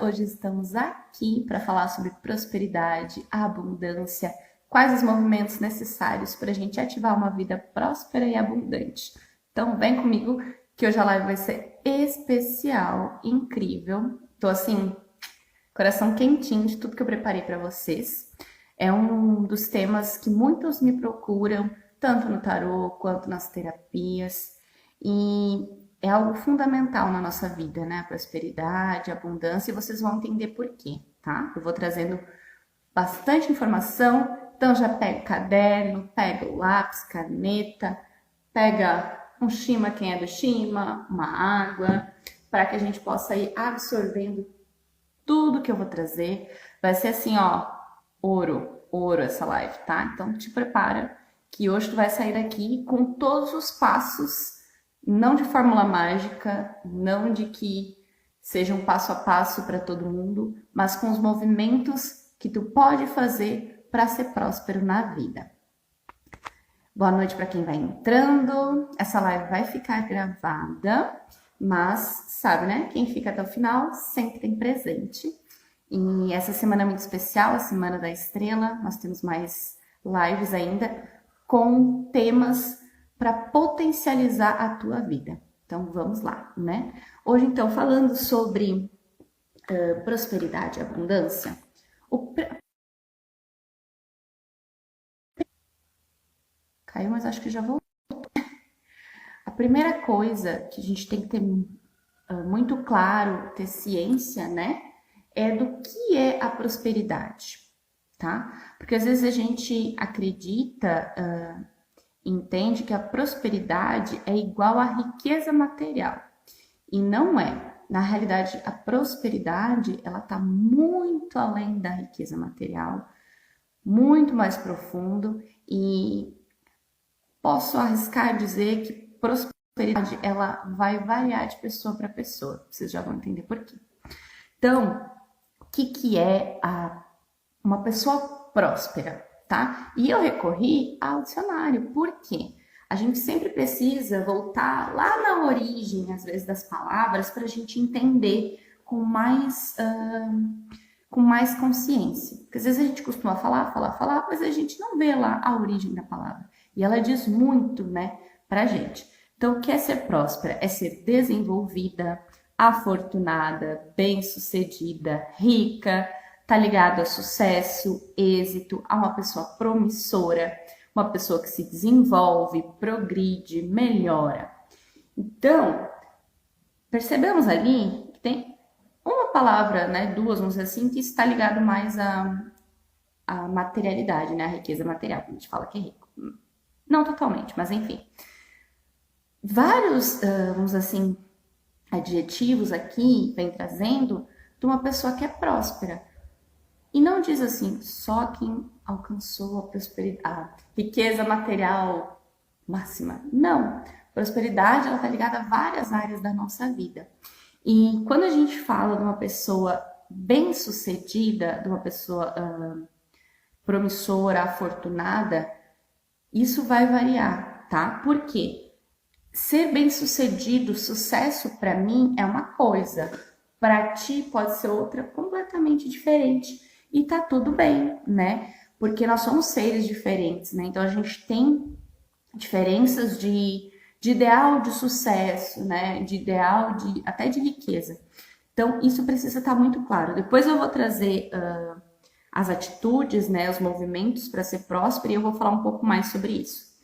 Hoje estamos aqui para falar sobre prosperidade, abundância, quais os movimentos necessários para a gente ativar uma vida próspera e abundante. Então, vem comigo que hoje a live vai ser especial, incrível. Tô assim, coração quentinho de tudo que eu preparei para vocês. É um dos temas que muitos me procuram, tanto no tarô quanto nas terapias. E é algo fundamental na nossa vida, né? A prosperidade, a abundância, e vocês vão entender por quê, tá? Eu vou trazendo bastante informação, então já pega o caderno, pega o lápis, caneta, pega um shima, quem é do shima, uma água, para que a gente possa ir absorvendo tudo que eu vou trazer. Vai ser assim, ó, ouro essa live, tá? Então te prepara que hoje tu vai sair daqui com todos os passos, não de fórmula mágica, não de que seja um passo a passo para todo mundo, mas com os movimentos que tu pode fazer para ser próspero na vida. Boa noite para quem vai entrando. Essa live vai ficar gravada, mas sabe, né? Quem fica até o final sempre tem presente. E essa semana é muito especial, a Semana da Estrela. Nós temos mais lives ainda com temas para potencializar a tua vida. Então vamos lá, né? Hoje, então, falando sobre prosperidade e abundância, caiu, mas acho que já voltou. A primeira coisa que a gente tem que ter muito claro, ter ciência, né? É do que é a prosperidade, tá? Porque às vezes a gente acredita, entende que a prosperidade é igual à riqueza material. E não é. Na realidade, a prosperidade, ela tá muito além da riqueza material, muito mais profundo, e posso arriscar dizer que prosperidade, ela vai variar de pessoa para pessoa. Vocês já vão entender por quê. Então, o que é uma pessoa próspera, tá? E eu recorri ao dicionário, por quê? A gente sempre precisa voltar lá na origem, às vezes, das palavras, para a gente entender com mais consciência. Porque às vezes a gente costuma falar, mas a gente não vê lá a origem da palavra. E ela diz muito, né, pra gente. Então, o que é ser próspera? É ser desenvolvida, afortunada, bem-sucedida, rica, tá ligado a sucesso, êxito, a uma pessoa promissora, uma pessoa que se desenvolve, progride, melhora. Então, percebemos ali que tem uma palavra, né, duas, vamos dizer assim, que está ligado mais à materialidade, né, à riqueza material, que a gente fala que é rico. Não totalmente, mas enfim. Vários, vamos dizer assim, adjetivos aqui vem trazendo de uma pessoa que é próspera. E não diz assim, só quem alcançou a prosperidade, a riqueza material máxima. Não. Prosperidade, ela está ligada a várias áreas da nossa vida. E quando a gente fala de uma pessoa bem-sucedida, de uma pessoa promissora, afortunada, isso vai variar, tá? Por quê? Ser bem-sucedido, sucesso para mim é uma coisa, para ti pode ser outra completamente diferente. E tá tudo bem, né? Porque nós somos seres diferentes, né? Então a gente tem diferenças de ideal de sucesso, né? De ideal até de riqueza. Então isso precisa estar muito claro. Depois eu vou trazer as atitudes, né? Os movimentos para ser próspero e eu vou falar um pouco mais sobre isso.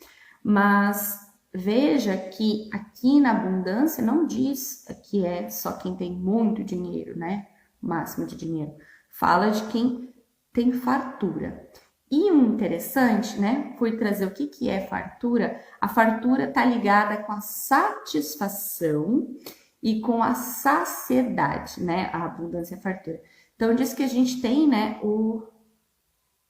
Mas veja que aqui na abundância não diz que é só quem tem muito dinheiro, né? O máximo de dinheiro. Fala de quem tem fartura. E o interessante, né? Fui trazer o que é fartura. A fartura tá ligada com a satisfação e com a saciedade, né? A abundância e a fartura. Então diz que a gente tem, né, o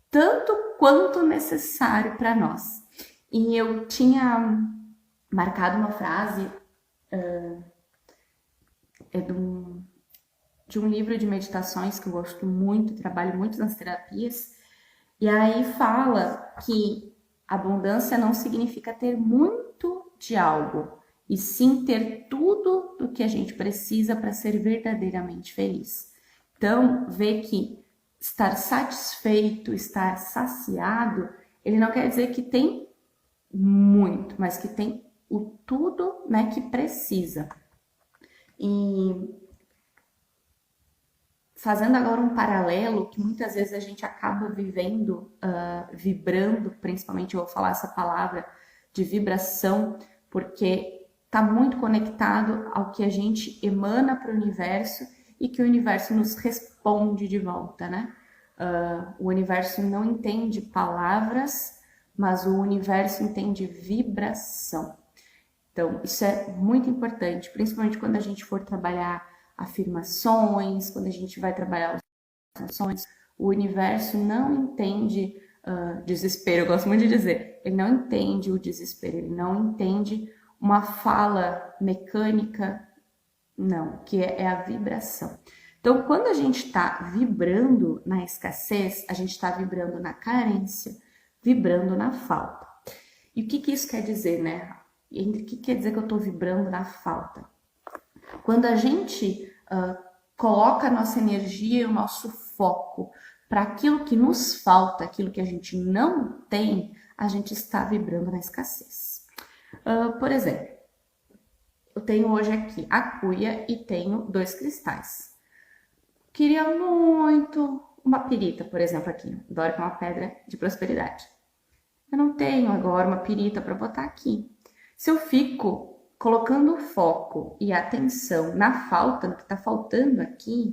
tanto quanto necessário para nós. E eu tinha marcado uma frase de um livro de meditações que eu gosto muito, trabalho muito nas terapias, e aí fala que abundância não significa ter muito de algo, e sim ter tudo do que a gente precisa para ser verdadeiramente feliz. Então, ver que estar satisfeito, estar saciado, ele não quer dizer que tem muito, mas que tem o tudo, né, que precisa. E fazendo agora um paralelo que muitas vezes a gente acaba vivendo, vibrando, principalmente eu vou falar essa palavra de vibração, porque está muito conectado ao que a gente emana para o universo e que o universo nos responde de volta, né? O universo não entende palavras, mas o universo entende vibração. Então, isso é muito importante, principalmente quando a gente for trabalhar afirmações, quando a gente vai trabalhar as emoções. O universo não entende desespero, eu gosto muito de dizer, ele não entende o desespero, ele não entende uma fala mecânica, não, que é a vibração. Então, quando a gente está vibrando na escassez, a gente está vibrando na carência, vibrando na falta. E o que isso quer dizer, né? O que quer dizer que eu estou vibrando na falta? Quando a gente coloca a nossa energia e o nosso foco para aquilo que nos falta, aquilo que a gente não tem, a gente está vibrando na escassez. Por exemplo, eu tenho hoje aqui a cuia e tenho 2 cristais. Queria muito uma pirita, por exemplo, aqui. Adoro que é uma pedra de prosperidade. Eu não tenho agora uma pirita para botar aqui. Se eu fico colocando foco e atenção na falta, no que está faltando aqui,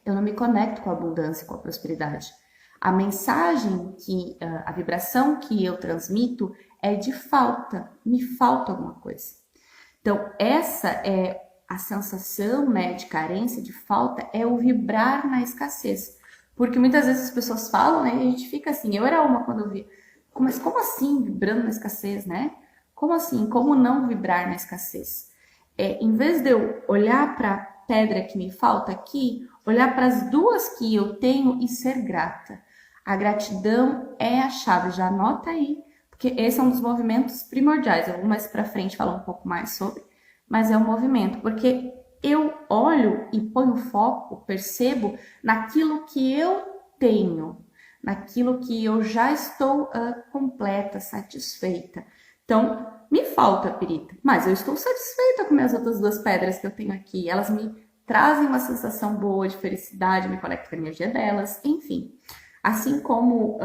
eu não me conecto com a abundância, com a prosperidade. A mensagem a vibração que eu transmito é de falta, me falta alguma coisa. Então, essa é a sensação, né, de carência, de falta, é o vibrar na escassez. Porque muitas vezes as pessoas falam, né, e a gente fica assim, eu era uma quando eu vi, mas como assim vibrando na escassez, né? Como assim? Como não vibrar na escassez? Em vez de eu olhar para a pedra que me falta aqui, olhar para as 2 que eu tenho e ser grata. A gratidão é a chave, já anota aí, porque esse é um dos movimentos primordiais. Eu vou mais para frente falar um pouco mais sobre, mas é um movimento, porque eu olho e ponho foco, percebo naquilo que eu tenho, naquilo que eu já estou completa, satisfeita. Então, me falta a pirita, mas eu estou satisfeita com minhas outras 2 pedras que eu tenho aqui. Elas me trazem uma sensação boa de felicidade, me conecto com a energia delas, enfim. Assim como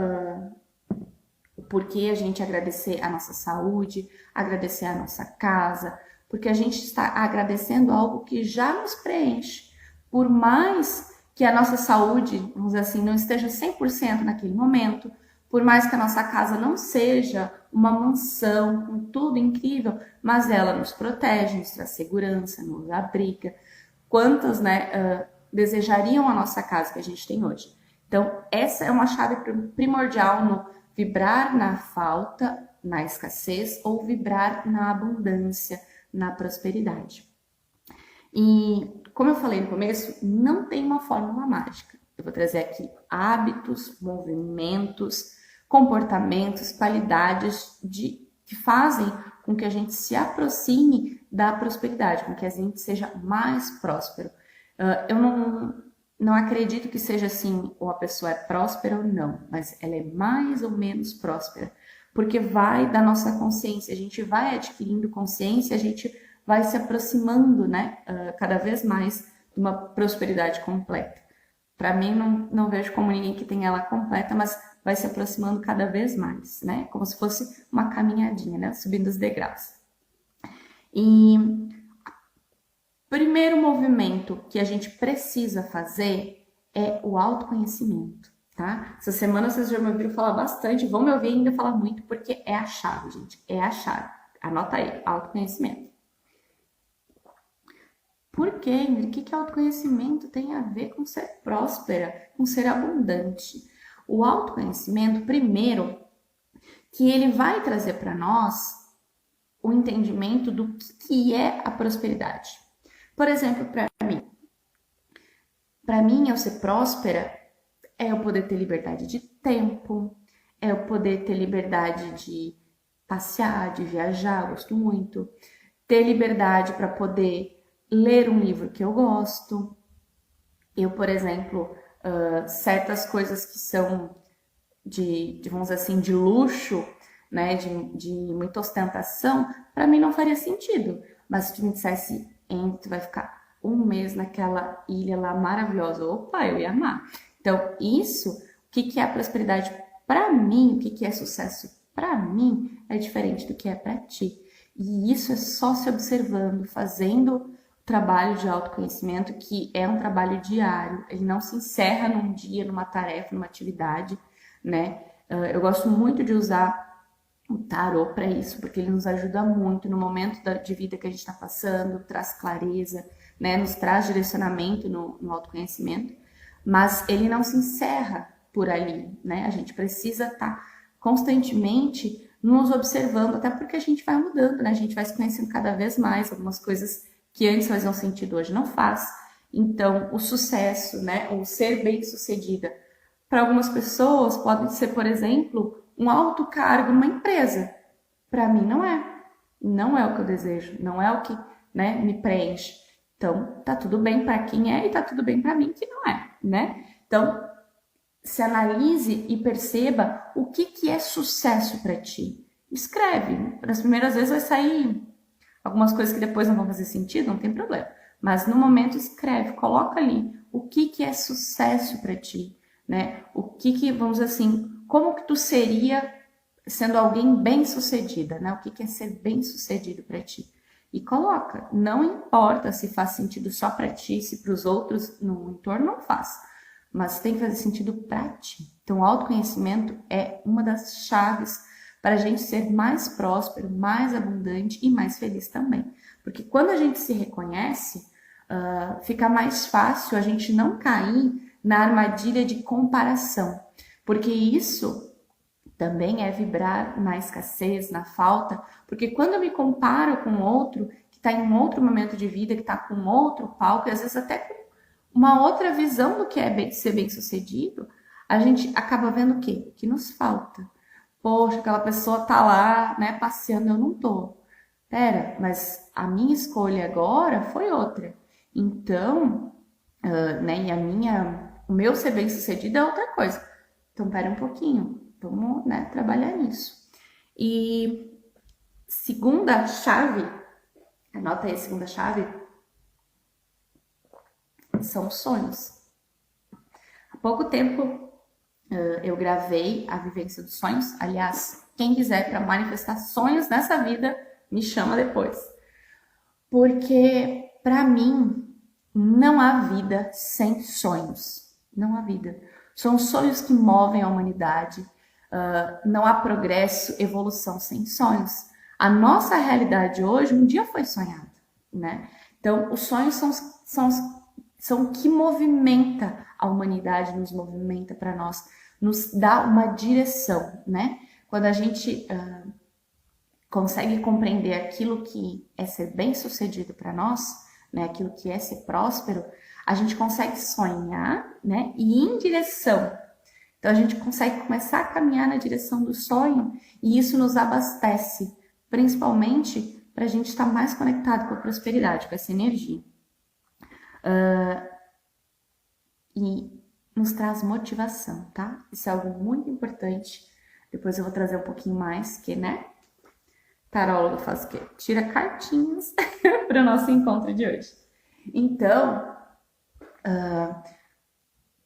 porque a gente agradecer a nossa saúde, agradecer a nossa casa, porque a gente está agradecendo algo que já nos preenche. Por mais que a nossa saúde, vamos dizer assim, não esteja 100% naquele momento, por mais que a nossa casa não seja uma mansão com tudo incrível, mas ela nos protege, nos traz segurança, nos abriga. Quantas, né, desejariam a nossa casa que a gente tem hoje? Então, essa é uma chave primordial no vibrar na falta, na escassez, ou vibrar na abundância, na prosperidade. E, como eu falei no começo, não tem uma fórmula mágica. Eu vou trazer aqui hábitos, movimentos, comportamentos, qualidades que fazem com que a gente se aproxime da prosperidade, com que a gente seja mais próspero. Eu não acredito que seja assim, ou a pessoa é próspera ou não, mas ela é mais ou menos próspera, porque vai da nossa consciência, a gente vai adquirindo consciência, a gente vai se aproximando, né, cada vez mais de uma prosperidade completa. Para mim, não vejo como ninguém que tem ela completa, mas vai se aproximando cada vez mais, né, como se fosse uma caminhadinha, né, subindo os degraus. E primeiro movimento que a gente precisa fazer é o autoconhecimento, tá? Essa semana vocês já me ouviram falar bastante, vão me ouvir ainda falar muito, porque é a chave, gente, é a chave. Anota aí, autoconhecimento. Por quê, Ingrid? O que autoconhecimento tem a ver com ser próspera, com ser abundante? O autoconhecimento, primeiro, que ele vai trazer para nós o entendimento do que é a prosperidade. Por exemplo, para mim, eu ser próspera é eu poder ter liberdade de tempo, é eu poder ter liberdade de passear, de viajar, gosto muito, ter liberdade para poder ler um livro que eu gosto, Eu, por exemplo, certas coisas que são vamos dizer assim, de luxo, né, de muita ostentação, para mim não faria sentido. Mas se tu me dissesse, hein, tu vai ficar um mês naquela ilha lá maravilhosa, opa, eu ia amar. Então, isso, o que que é a prosperidade para mim, o que que é sucesso para mim, é diferente do que é para ti. E isso é só se observando, fazendo trabalho de autoconhecimento, que é um trabalho diário, ele não se encerra num dia, numa tarefa, numa atividade, né? Eu gosto muito de usar o tarô para isso, porque ele nos ajuda muito no momento de vida que a gente está passando, traz clareza, né? Nos traz direcionamento no autoconhecimento, mas ele não se encerra por ali, né? A gente precisa estar constantemente nos observando, até porque a gente vai mudando, né? A gente vai se conhecendo cada vez mais, algumas coisas que antes faziam sentido hoje não faz. Então, o sucesso, né? O ser bem-sucedida para algumas pessoas pode ser, por exemplo, um alto cargo numa empresa. Para mim não é. Não é o que eu desejo, não é o que, né, me preenche. Então, tá tudo bem para quem é e tá tudo bem para mim que não é, né? Então, se analise e perceba o que que é sucesso para ti. Escreve. Nas primeiras vezes vai sair algumas coisas que depois não vão fazer sentido, não tem problema. Mas no momento escreve, coloca ali o que que é sucesso para ti, né? O que que, vamos dizer assim, como que tu seria sendo alguém bem-sucedida, né? O que que é ser bem-sucedido para ti? E coloca, não importa se faz sentido só para ti, se para os outros no entorno não faz, mas tem que fazer sentido para ti. Então, o autoconhecimento é uma das chaves para a gente ser mais próspero, mais abundante e mais feliz também. Porque quando a gente se reconhece, fica mais fácil a gente não cair na armadilha de comparação. Porque isso também é vibrar na escassez, na falta. Porque quando eu me comparo com outro que está em um outro momento de vida, que está com outro palco, e às vezes até com uma outra visão do que é ser bem-sucedido, a gente acaba vendo o quê? O que nos falta. Poxa, aquela pessoa tá lá, né, passeando, eu não tô. Pera, mas a minha escolha agora foi outra. Então, né, o meu ser bem-sucedido é outra coisa. Então, pera um pouquinho, vamos, né, trabalhar nisso. E segunda chave, anota aí a segunda chave, são os sonhos. Há pouco tempo eu gravei a vivência dos sonhos. Aliás, quem quiser para manifestar sonhos nessa vida, me chama depois. Porque para mim não há vida sem sonhos. Não há vida. São sonhos que movem a humanidade. Não há progresso, evolução sem sonhos. A nossa realidade hoje um dia foi sonhada, né? Então, os sonhos são o que movimenta a humanidade, nos movimenta para nós, nos dá uma direção, né? Quando a gente consegue compreender aquilo que é ser bem-sucedido para nós, né? Aquilo que é ser próspero, a gente consegue sonhar, né? E ir em direção. Então a gente consegue começar a caminhar na direção do sonho e isso nos abastece, principalmente para a gente estar mais conectado com a prosperidade, com essa energia. E nos traz motivação, tá? Isso é algo muito importante. Depois eu vou trazer um pouquinho mais, que, né? Tarólogo faz o quê? Tira cartinhas para o nosso encontro de hoje. Então,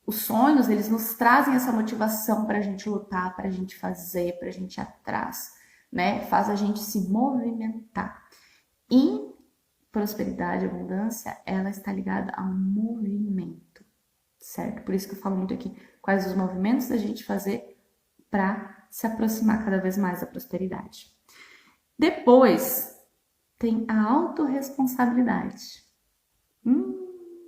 os sonhos, eles nos trazem essa motivação para a gente lutar, para a gente fazer, para a gente ir atrás, né? Faz a gente se movimentar. E prosperidade, abundância, ela está ligada ao movimento, certo? Por isso que eu falo muito aqui quais os movimentos da gente fazer para se aproximar cada vez mais da prosperidade. Depois tem a autorresponsabilidade.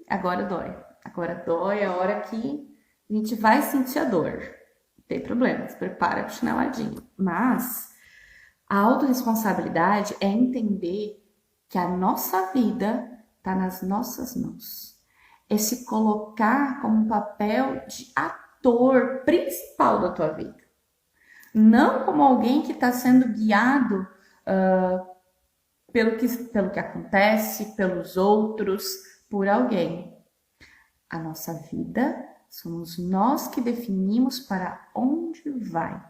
Agora dói. Agora dói a hora que a gente vai sentir a dor. Não tem problema, se prepara pro chineladinho. Mas a autorresponsabilidade é entender que a nossa vida está nas nossas mãos. É se colocar como um papel de ator principal da tua vida. Não como alguém que está sendo guiado pelo que acontece, pelos outros, por alguém. A nossa vida somos nós que definimos para onde vai.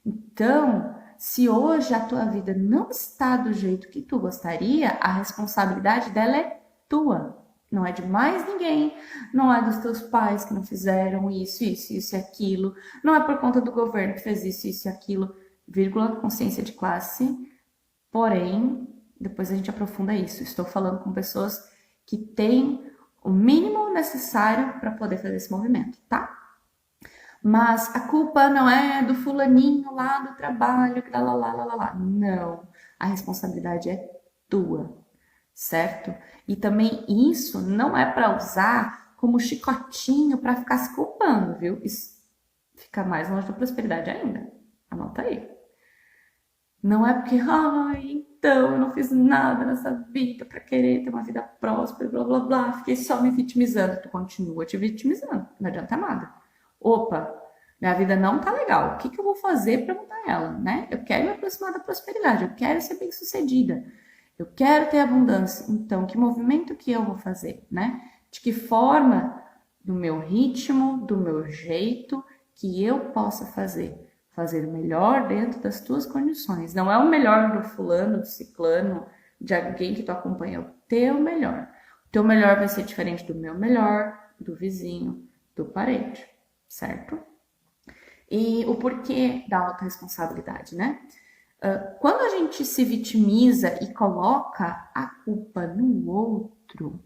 Então, se hoje a tua vida não está do jeito que tu gostaria, a responsabilidade dela é tua. Não é de mais ninguém, não é dos teus pais que não fizeram isso, isso, isso e aquilo, não é por conta do governo que fez isso, isso e aquilo, vírgula, consciência de classe. Porém, depois a gente aprofunda isso. Estou falando com pessoas que têm o mínimo necessário para poder fazer esse movimento, tá? Mas a culpa não é do fulaninho lá do trabalho, que lá. Não, a responsabilidade é tua, certo? E também isso não é para usar como chicotinho para ficar se culpando, viu? Isso fica mais longe da prosperidade ainda. Anota aí. Não é porque, ai, então eu não fiz nada nessa vida para querer ter uma vida próspera, blá blá blá, fiquei só me vitimizando. Tu continua te vitimizando, não adianta nada. Opa, minha vida não tá legal, o que eu vou fazer para mudar ela, né? Eu quero me aproximar da prosperidade, eu quero ser bem-sucedida, eu quero ter abundância. Então, que movimento que eu vou fazer, né? De que forma, do meu ritmo, do meu jeito, que eu possa fazer o melhor dentro das tuas condições. Não é o melhor do fulano, do ciclano, de alguém que tu acompanha, é o teu melhor. O teu melhor vai ser diferente do meu melhor, do vizinho, do parente, certo? E o porquê da autorresponsabilidade, né? Quando a gente se vitimiza e coloca a culpa no outro, o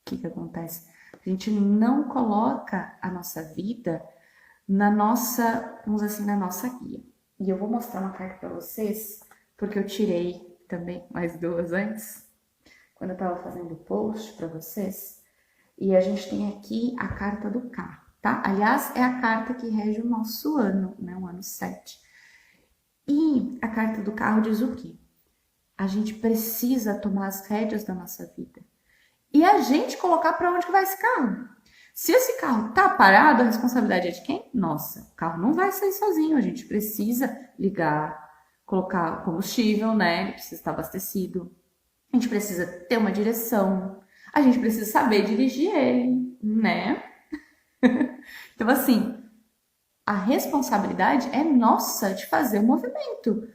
que acontece? A gente não coloca a nossa vida na nossa, vamos dizer assim, na nossa guia. E eu vou mostrar uma carta para vocês, porque eu tirei também mais duas antes, quando eu estava fazendo o post para vocês. E a gente tem aqui a carta do carro, tá? Aliás, é a carta que rege o nosso ano, né? O ano 7. E a carta do carro diz o quê? A gente precisa tomar as rédeas da nossa vida. E a gente colocar para onde que vai esse carro. Se esse carro tá parado, a responsabilidade é de quem? Nossa, o carro não vai sair sozinho, a gente precisa ligar, colocar combustível, né? Ele precisa estar abastecido. A gente precisa ter uma direção. A gente precisa saber dirigir ele, né? Então, assim, a responsabilidade é nossa de fazer o movimento.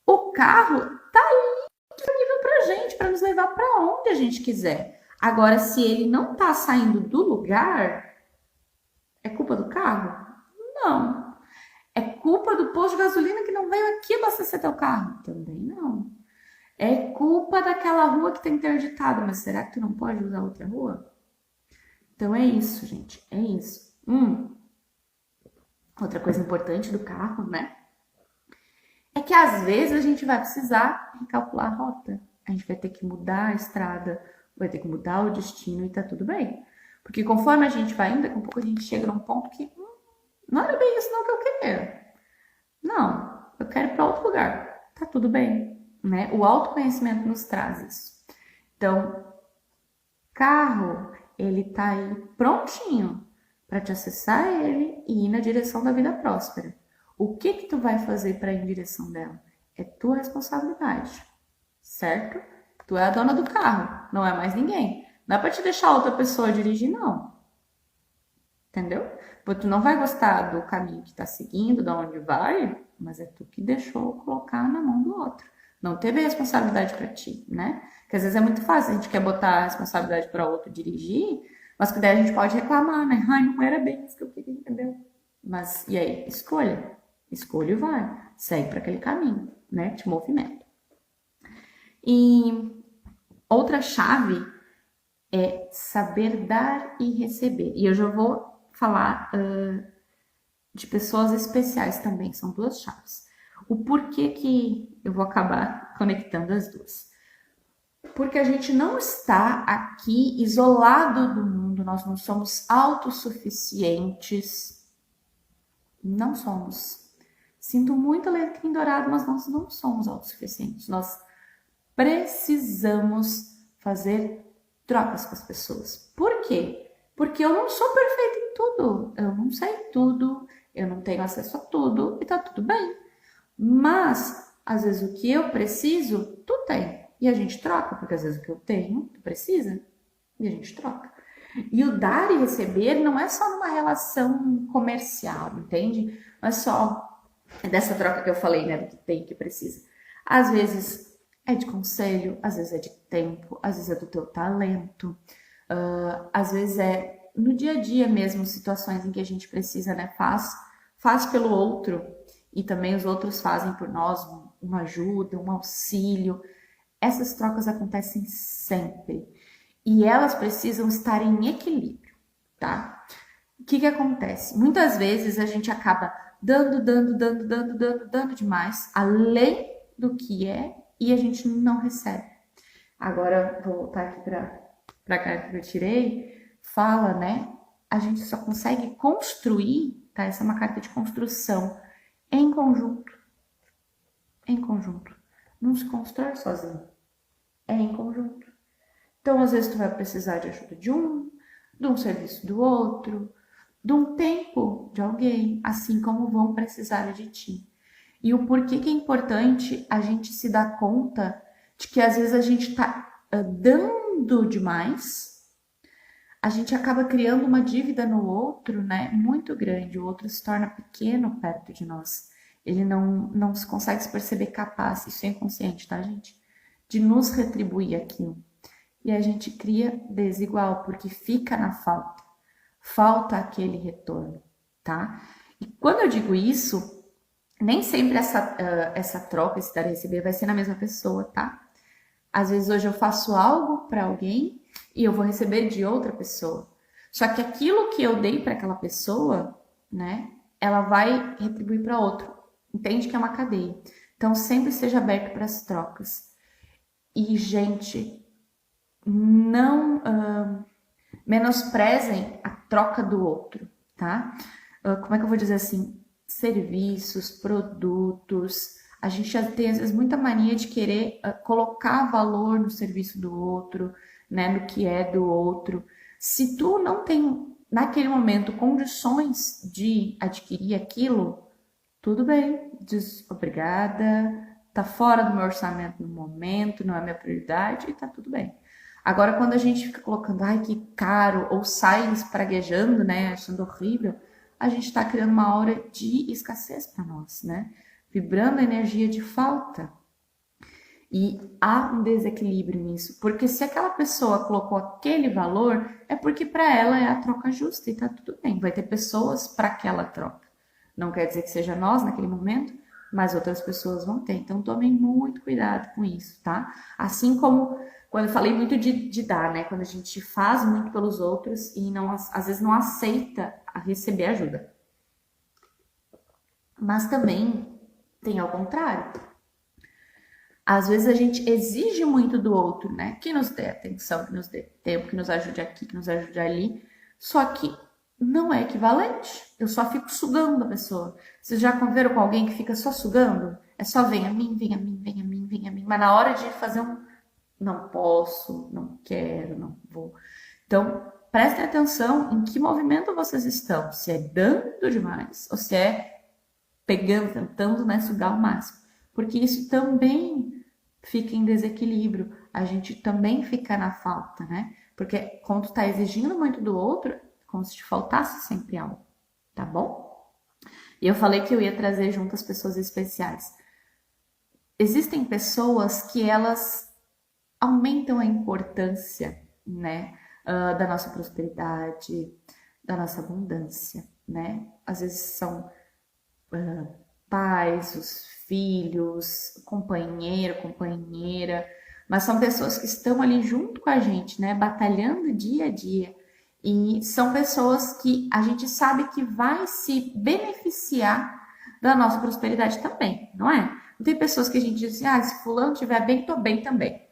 O carro tá aí disponível pra gente, para nos levar para onde a gente quiser. Agora, se ele não tá saindo do lugar, é culpa do carro? Não. É culpa do posto de gasolina que não veio aqui abastecer teu carro? Também não. É culpa daquela rua que tá interditada, mas será que tu não pode usar outra rua? Então é isso, gente. É isso. Outra coisa importante do carro, né? É que às vezes a gente vai precisar recalcular a rota. A gente vai ter que mudar a estrada, vai ter que mudar o destino e tá tudo bem. Porque conforme a gente vai indo, daqui a pouco a gente chega num ponto que não era bem isso não que eu queria. Não, eu quero ir para outro lugar. Tá tudo bem, né? O autoconhecimento nos traz isso. Então, carro, ele tá aí prontinho para te acessar ele e ir na direção da vida próspera. O que tu vai fazer para ir em direção dela? É tua responsabilidade, certo? Tu é a dona do carro, não é mais ninguém. Não é para te deixar outra pessoa dirigir, não. Entendeu? Porque tu não vai gostar do caminho que tá seguindo, de onde vai, mas é tu que deixou colocar na mão do outro. Não teve responsabilidade para ti, né? Porque às vezes é muito fácil, a gente quer botar a responsabilidade para outro dirigir, mas que daí a gente pode reclamar, né? Ai, não era bem isso que eu queria, entendeu? Mas e aí? Escolha. Escolha e vai. Segue para aquele caminho, né? Te movimenta. E outra chave é saber dar e receber. E eu já vou falar de pessoas especiais também, são duas chaves. O porquê que eu vou acabar conectando as duas? Porque a gente não está aqui isolado do mundo, nós não somos autossuficientes. Não somos. Sinto muito alecrim dourado, mas nós não somos autossuficientes. Nós precisamos fazer trocas com as pessoas. Por quê? Porque eu não sou perfeita em tudo. Eu não sei tudo, eu não tenho acesso a tudo e tá tudo bem. Mas, às vezes, o que eu preciso, tu tem. E a gente troca, porque às vezes o que eu tenho, tu precisa. E a gente troca. E o dar e receber não é só numa relação comercial, entende? Não é só dessa troca que eu falei, né? Do que tem, que precisa. Às vezes é de conselho, às vezes é de tempo, às vezes é do teu talento, às vezes é no dia a dia mesmo, situações em que a gente precisa, né? Faz pelo outro e também os outros fazem por nós uma ajuda, um auxílio. Essas trocas acontecem sempre e elas precisam estar em equilíbrio, tá? O que que acontece? Muitas vezes a gente acaba dando demais, além do que é, e a gente não recebe. Agora, vou voltar aqui para a carta que eu tirei, fala, né? A gente só consegue construir, tá? Essa é uma carta de construção em conjunto, em conjunto. Não se constrói sozinho, é em conjunto. Então, às vezes, tu vai precisar de ajuda de um serviço do outro, de um tempo de alguém, assim como vão precisar de ti. E o porquê que é importante a gente se dar conta de que às vezes a gente está dando demais, a gente acaba criando uma dívida no outro, né, muito grande. O outro se torna pequeno perto de nós. Ele não se consegue se perceber capaz, isso é inconsciente, tá, gente? De nos retribuir aquilo. E a gente cria desigual, porque fica na falta. Falta aquele retorno, tá? E quando eu digo isso, nem sempre essa troca, esse dar e receber, vai ser na mesma pessoa, tá? Às vezes hoje eu faço algo para alguém e eu vou receber de outra pessoa. Só que aquilo que eu dei para aquela pessoa, né, ela vai retribuir para outro. Entende que é uma cadeia. Então sempre esteja aberto para as trocas. E, gente, não menosprezem a troca do outro, tá? Como é que eu vou dizer assim? Serviços, produtos. A gente já tem, às vezes, muita mania de querer colocar valor no serviço do outro, né? No que é do outro. Se tu não tem, naquele momento, condições de adquirir aquilo, tudo bem, diz obrigada, tá fora do meu orçamento no momento, não é minha prioridade e tá tudo bem. Agora, quando a gente fica colocando, ai, que caro, ou sai espraguejando, né, achando horrível, a gente está criando uma aura de escassez para nós, né? Vibrando a energia de falta. E há um desequilíbrio nisso, porque se aquela pessoa colocou aquele valor, é porque para ela é a troca justa e tá tudo bem. Vai ter pessoas para aquela troca. Não quer dizer que seja nós naquele momento, mas outras pessoas vão ter. Então tomem muito cuidado com isso, tá? Assim como quando eu falei muito de dar, né? Quando a gente faz muito pelos outros e não, às vezes não aceita a receber ajuda. Mas também tem ao contrário. Às vezes a gente exige muito do outro, né? Que nos dê atenção, que nos dê tempo, que nos ajude aqui, que nos ajude ali. Só que não é equivalente. Eu só fico sugando a pessoa. Vocês já conviveram com alguém que fica só sugando? É só vem a mim, vem a mim, vem a mim, vem a mim. Mas na hora de fazer um não posso, não quero, não vou. Então, prestem atenção em que movimento vocês estão. Se é dando demais ou se é pegando, tentando, né, sugar o máximo. Porque isso também fica em desequilíbrio. A gente também fica na falta, né? Porque quando tu tá exigindo muito do outro, é como se te faltasse sempre algo, tá bom? E eu falei que eu ia trazer junto as pessoas especiais. Existem pessoas que elas aumentam a importância, né, da nossa prosperidade, da nossa abundância, né? Às vezes são pais, os filhos, companheiro, companheira, mas são pessoas que estão ali junto com a gente, né, batalhando dia a dia. E são pessoas que a gente sabe que vai se beneficiar da nossa prosperidade também, não é? Não tem pessoas que a gente diz assim, ah, se fulano estiver bem, tô bem também.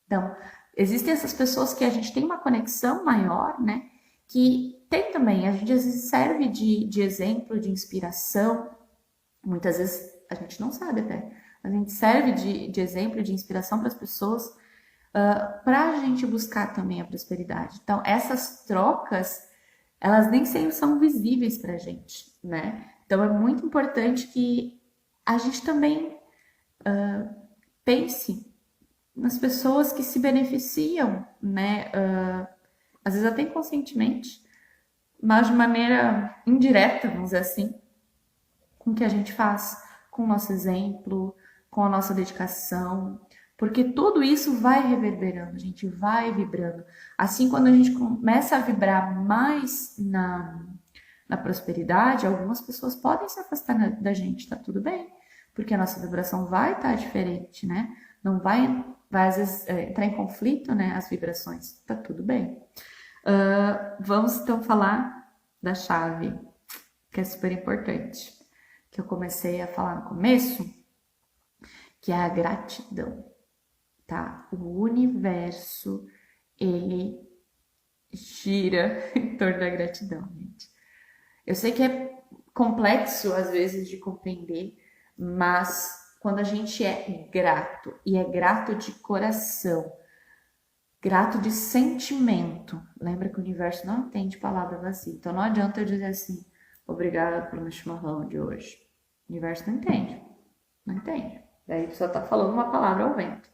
Então, existem essas pessoas que a gente tem uma conexão maior, né? Que tem também, a gente às vezes serve de exemplo, de inspiração. Muitas vezes a gente não sabe até. A gente serve de exemplo, de inspiração para as pessoas, para a gente buscar também a prosperidade. Então, essas trocas, elas nem sempre são visíveis para a gente, né? Então, é muito importante que a gente também pense nas pessoas que se beneficiam, né, às vezes até inconscientemente, mas de maneira indireta, vamos dizer assim, com o que a gente faz, com o nosso exemplo, com a nossa dedicação, porque tudo isso vai reverberando, a gente vai vibrando. Assim, quando a gente começa a vibrar mais na prosperidade, algumas pessoas podem se afastar da gente, tá tudo bem, porque a nossa vibração vai estar diferente, né? Não vai às vezes entrar em conflito, né? As vibrações, tá tudo bem. Vamos então falar da chave, que é super importante, que eu comecei a falar no começo, que é a gratidão, tá? O universo, ele gira em torno da gratidão, gente. Eu sei que é complexo às vezes de compreender, mas quando a gente é grato e é grato de coração, grato de sentimento, lembra que o universo não entende palavra vazia. Então não adianta eu dizer assim, obrigada pelo meu chimarrão de hoje. O universo não entende, não entende. Daí só tá falando uma palavra ao vento.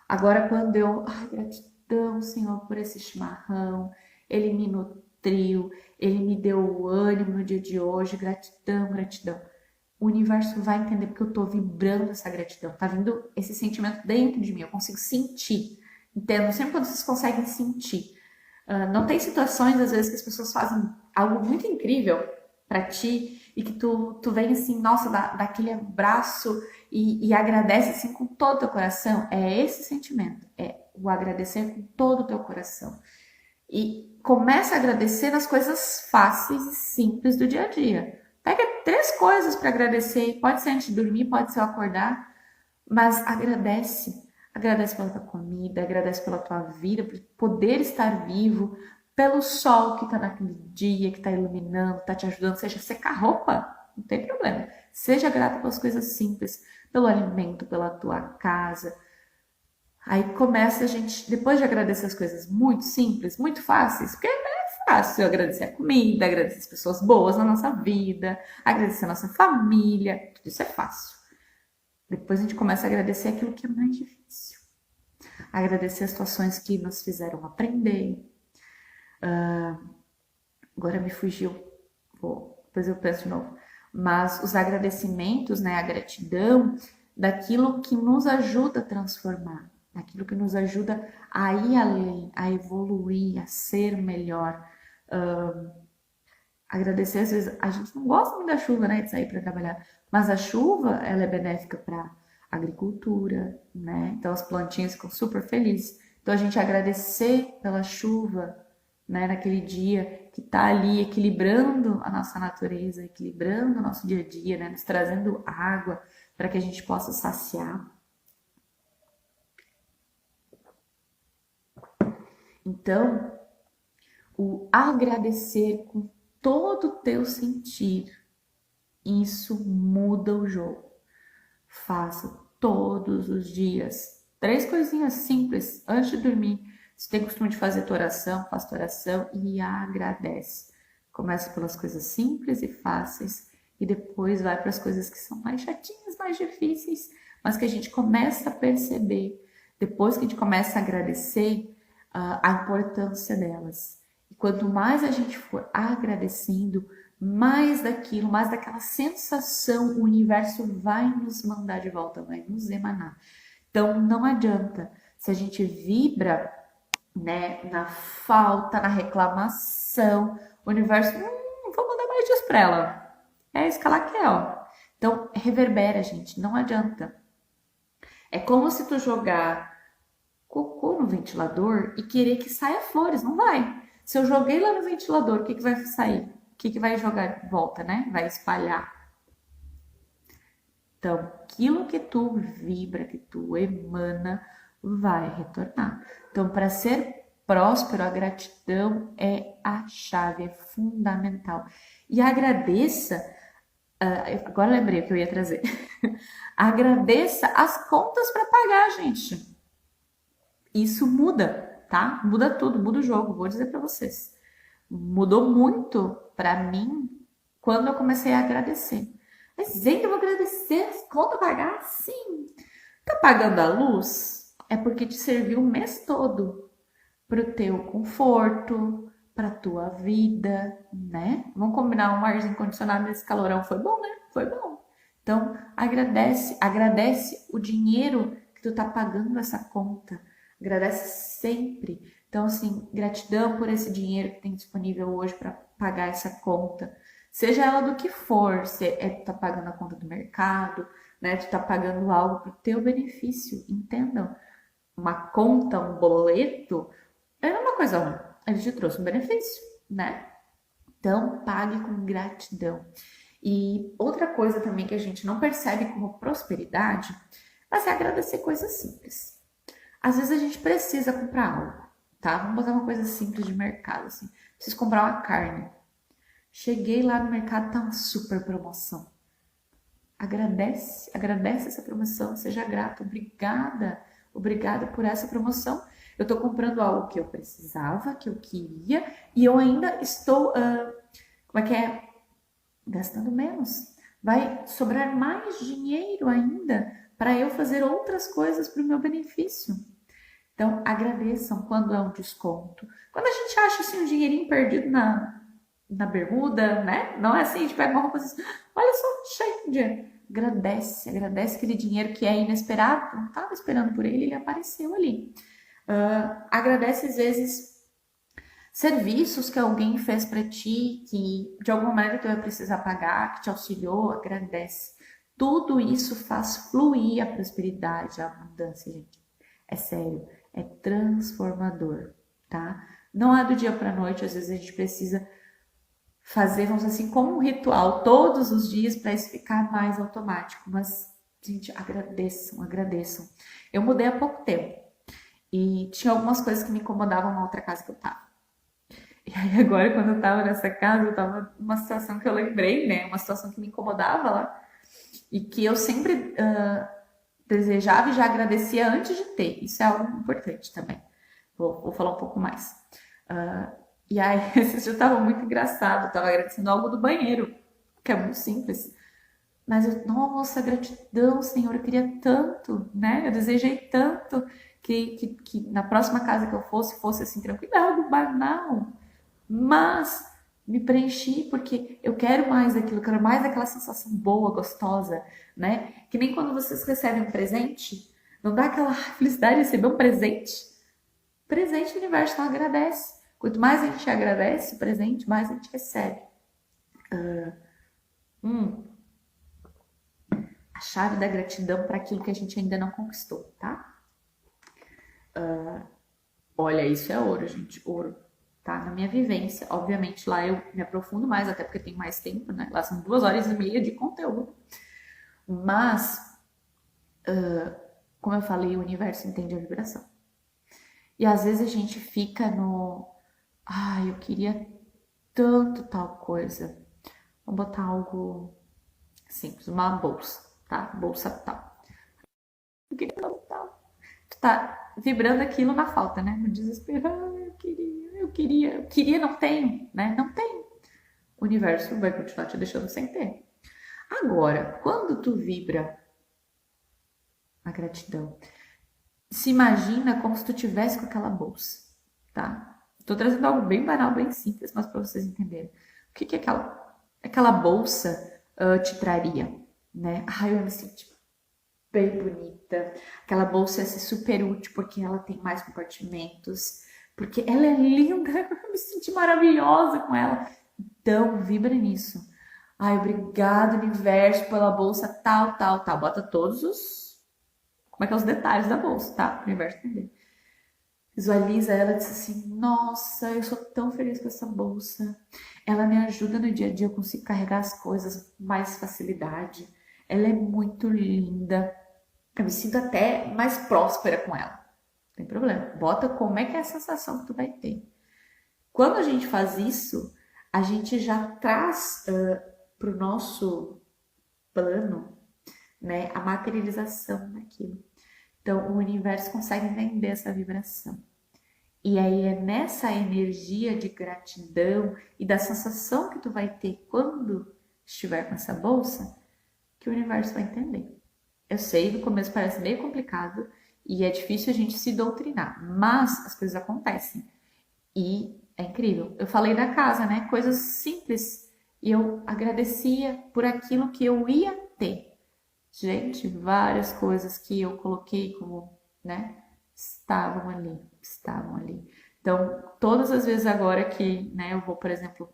Agora quando gratidão, Senhor, por esse chimarrão, ele me nutriu, ele me deu o ânimo no dia de hoje, gratidão, gratidão. O universo vai entender porque eu tô vibrando essa gratidão, tá vindo esse sentimento dentro de mim, eu consigo sentir. Entendo, sempre quando vocês conseguem sentir. Não tem situações, às vezes, que as pessoas fazem algo muito incrível pra ti e que tu vem assim, nossa, dá aquele abraço e agradece assim com todo o teu coração. É esse sentimento, é o agradecer com todo o teu coração. E começa a agradecer nas coisas fáceis e simples do dia a dia. Pega 3 coisas para agradecer, pode ser antes de dormir, pode ser ao acordar, mas agradece. Agradece pela tua comida, agradece pela tua vida, por poder estar vivo, pelo sol que está naquele dia, que está iluminando, está te ajudando, seja secar roupa, não tem problema. Seja grato pelas coisas simples, pelo alimento, pela tua casa. Aí começa a gente, depois de agradecer as coisas muito simples, muito fáceis, porque é fácil agradecer a comida, agradecer as pessoas boas na nossa vida, agradecer a nossa família, tudo isso é fácil. Depois a gente começa a agradecer aquilo que é mais difícil. Agradecer as situações que nos fizeram aprender. Agora me fugiu, depois eu penso de novo. Mas os agradecimentos, né, a gratidão, daquilo que nos ajuda a transformar, daquilo que nos ajuda a ir além, a evoluir, a ser melhor. Agradecer, às vezes, a gente não gosta muito da chuva, né, de sair para trabalhar, mas a chuva, ela é benéfica para agricultura, né? Então as plantinhas ficam super felizes. Então a gente agradecer pela chuva, né, naquele dia que tá ali equilibrando a nossa natureza, equilibrando o nosso dia a dia, né, nos trazendo água para que a gente possa saciar. Então, o agradecer com todo o teu sentir, isso muda o jogo. Faça todos os dias 3 coisinhas simples antes de dormir. Se tem costume de fazer tua oração, faz tua oração e agradece. Começa pelas coisas simples e fáceis e depois vai para as coisas que são mais chatinhas, mais difíceis, mas que a gente começa a perceber. Depois que a gente começa a agradecer, a importância delas. E quanto mais a gente for agradecendo, mais daquilo, mais daquela sensação, o universo vai nos mandar de volta, vai nos emanar. Então não adianta, se a gente vibra, né, na falta, na reclamação, o universo, vou mandar mais dias pra ela. É isso que ela quer, ó. Então reverbera, gente, não adianta. É como se tu jogar cocô no ventilador e querer que saia flores, não vai. Se eu joguei lá no ventilador, o que vai sair? O que vai jogar de volta, né? Vai espalhar. Então, aquilo que tu vibra, que tu emana, vai retornar. Então, para ser próspero, a gratidão é a chave, é fundamental. E agradeça, agora lembrei o que eu ia trazer. Agradeça as contas para pagar, gente. Isso muda, tá? Muda tudo, muda o jogo, vou dizer para vocês. Mudou muito para mim quando eu comecei a agradecer. Mas, gente, eu vou agradecer as contas pagar? Sim. Tá pagando a luz? É porque te serviu o mês todo. pro teu conforto, pra tua vida, né? Vamos combinar um arzinho condicionado nesse calorão, foi bom, né? Foi bom. Então, agradece o dinheiro que tu tá pagando essa conta. Agradece sempre. Então, assim, gratidão por esse dinheiro que tem disponível hoje para pagar essa conta. Seja ela do que for, se é tu tá pagando a conta do mercado, né? Tu tá pagando algo pro teu benefício, entendam? Uma conta, um boleto, é uma coisa ruim. Ele te trouxe um benefício, né? Então, pague com gratidão. E outra coisa também que a gente não percebe como prosperidade, mas é agradecer coisas simples. Às vezes a gente precisa comprar algo, tá? Vamos botar uma coisa simples de mercado, assim. Preciso comprar uma carne. Cheguei lá no mercado, tá uma super promoção. Agradece essa promoção, seja grato, obrigada por essa promoção. Eu estou comprando algo que eu precisava, que eu queria, e eu ainda estou, como é que é? Gastando menos. Vai sobrar mais dinheiro ainda para eu fazer outras coisas para o meu benefício. Então, agradeçam quando é um desconto. Quando a gente acha assim um dinheirinho perdido na bermuda, né? Não é assim, a gente pega uma roupa assim, olha só, cheio de dinheiro. Agradece aquele dinheiro que é inesperado, não estava esperando por ele, ele apareceu ali. Agradece às vezes serviços que alguém fez para ti, que de alguma maneira tu vai precisar pagar, que te auxiliou, agradece. Tudo isso faz fluir a prosperidade, a abundância, gente. É sério, é transformador, tá? Não é do dia para noite, às vezes a gente precisa fazer, vamos dizer assim, como um ritual todos os dias para isso ficar mais automático. Mas, gente, agradeçam. Eu mudei há pouco tempo e tinha algumas coisas que me incomodavam na outra casa que eu tava. E aí agora, quando eu tava nessa casa, eu tava numa situação que eu lembrei, né? Uma situação que me incomodava lá e que eu sempre desejava e já agradecia antes de ter. Isso é algo importante também. Vou falar um pouco mais. E aí, esse dia tava muito engraçado. Eu tava agradecendo algo do banheiro, que é muito simples. Mas eu, nossa, gratidão, Senhor, eu queria tanto, né? Eu desejei tanto que na próxima casa que eu fosse assim, tranquilo, algo banal. Mas me preenchi porque eu quero mais daquilo, eu quero mais daquela sensação boa, gostosa, né? Que nem quando vocês recebem um presente, não dá aquela felicidade de receber um presente? Presente do universo não agradece. Quanto mais a gente agradece o presente, mais a gente recebe. A chave da gratidão para aquilo que a gente ainda não conquistou, tá? Olha, isso é ouro, gente, ouro. Tá? Na minha vivência, obviamente lá eu me aprofundo mais, até porque tem mais tempo, né? Lá são 2 horas e meia de conteúdo. Mas, como eu falei, o universo entende a vibração. E às vezes a gente fica no, ai, eu queria tanto tal coisa. Vamos botar algo simples, uma bolsa, tá? Bolsa tal. Eu queria tanto tal. Tu tá vibrando aquilo na falta, né? No desespero. Ah, eu queria, não tenho, né? Não tenho. O universo vai continuar te deixando sem ter. Agora, quando tu vibra a gratidão, se imagina como se tu tivesse com aquela bolsa, tá? Tô trazendo algo bem banal, bem simples, mas para vocês entenderem. O que aquela bolsa te traria, né? Ai, eu me senti bem bonita. Aquela bolsa ia ser super útil porque ela tem mais compartimentos, porque ela é linda, eu me senti maravilhosa com ela. Então, vibra nisso. Ai, obrigado, universo, pela bolsa tal. Bota todos os. Como é que é os detalhes da bolsa, tá? Para o universo entender. Visualiza ela e diz assim: nossa, eu sou tão feliz com essa bolsa. Ela me ajuda no dia a dia, eu consigo carregar as coisas com mais facilidade. Ela é muito linda. Eu me sinto até mais próspera com ela. Não tem problema. Bota como é que é a sensação que tu vai ter. Quando a gente faz isso, a gente já traz para o nosso plano, né, a materialização daquilo. Então, o universo consegue entender essa vibração. E aí é nessa energia de gratidão e da sensação que tu vai ter quando estiver com essa bolsa, que o universo vai entender. Eu sei, no começo parece meio complicado, E é difícil a gente se doutrinar, mas as coisas acontecem. E é incrível. Eu falei da casa, né? Coisas simples. E eu agradecia por aquilo que eu ia ter. Gente, várias coisas que eu coloquei como, né? Estavam ali, estavam ali. Então, todas as vezes agora que, né, eu vou, por exemplo,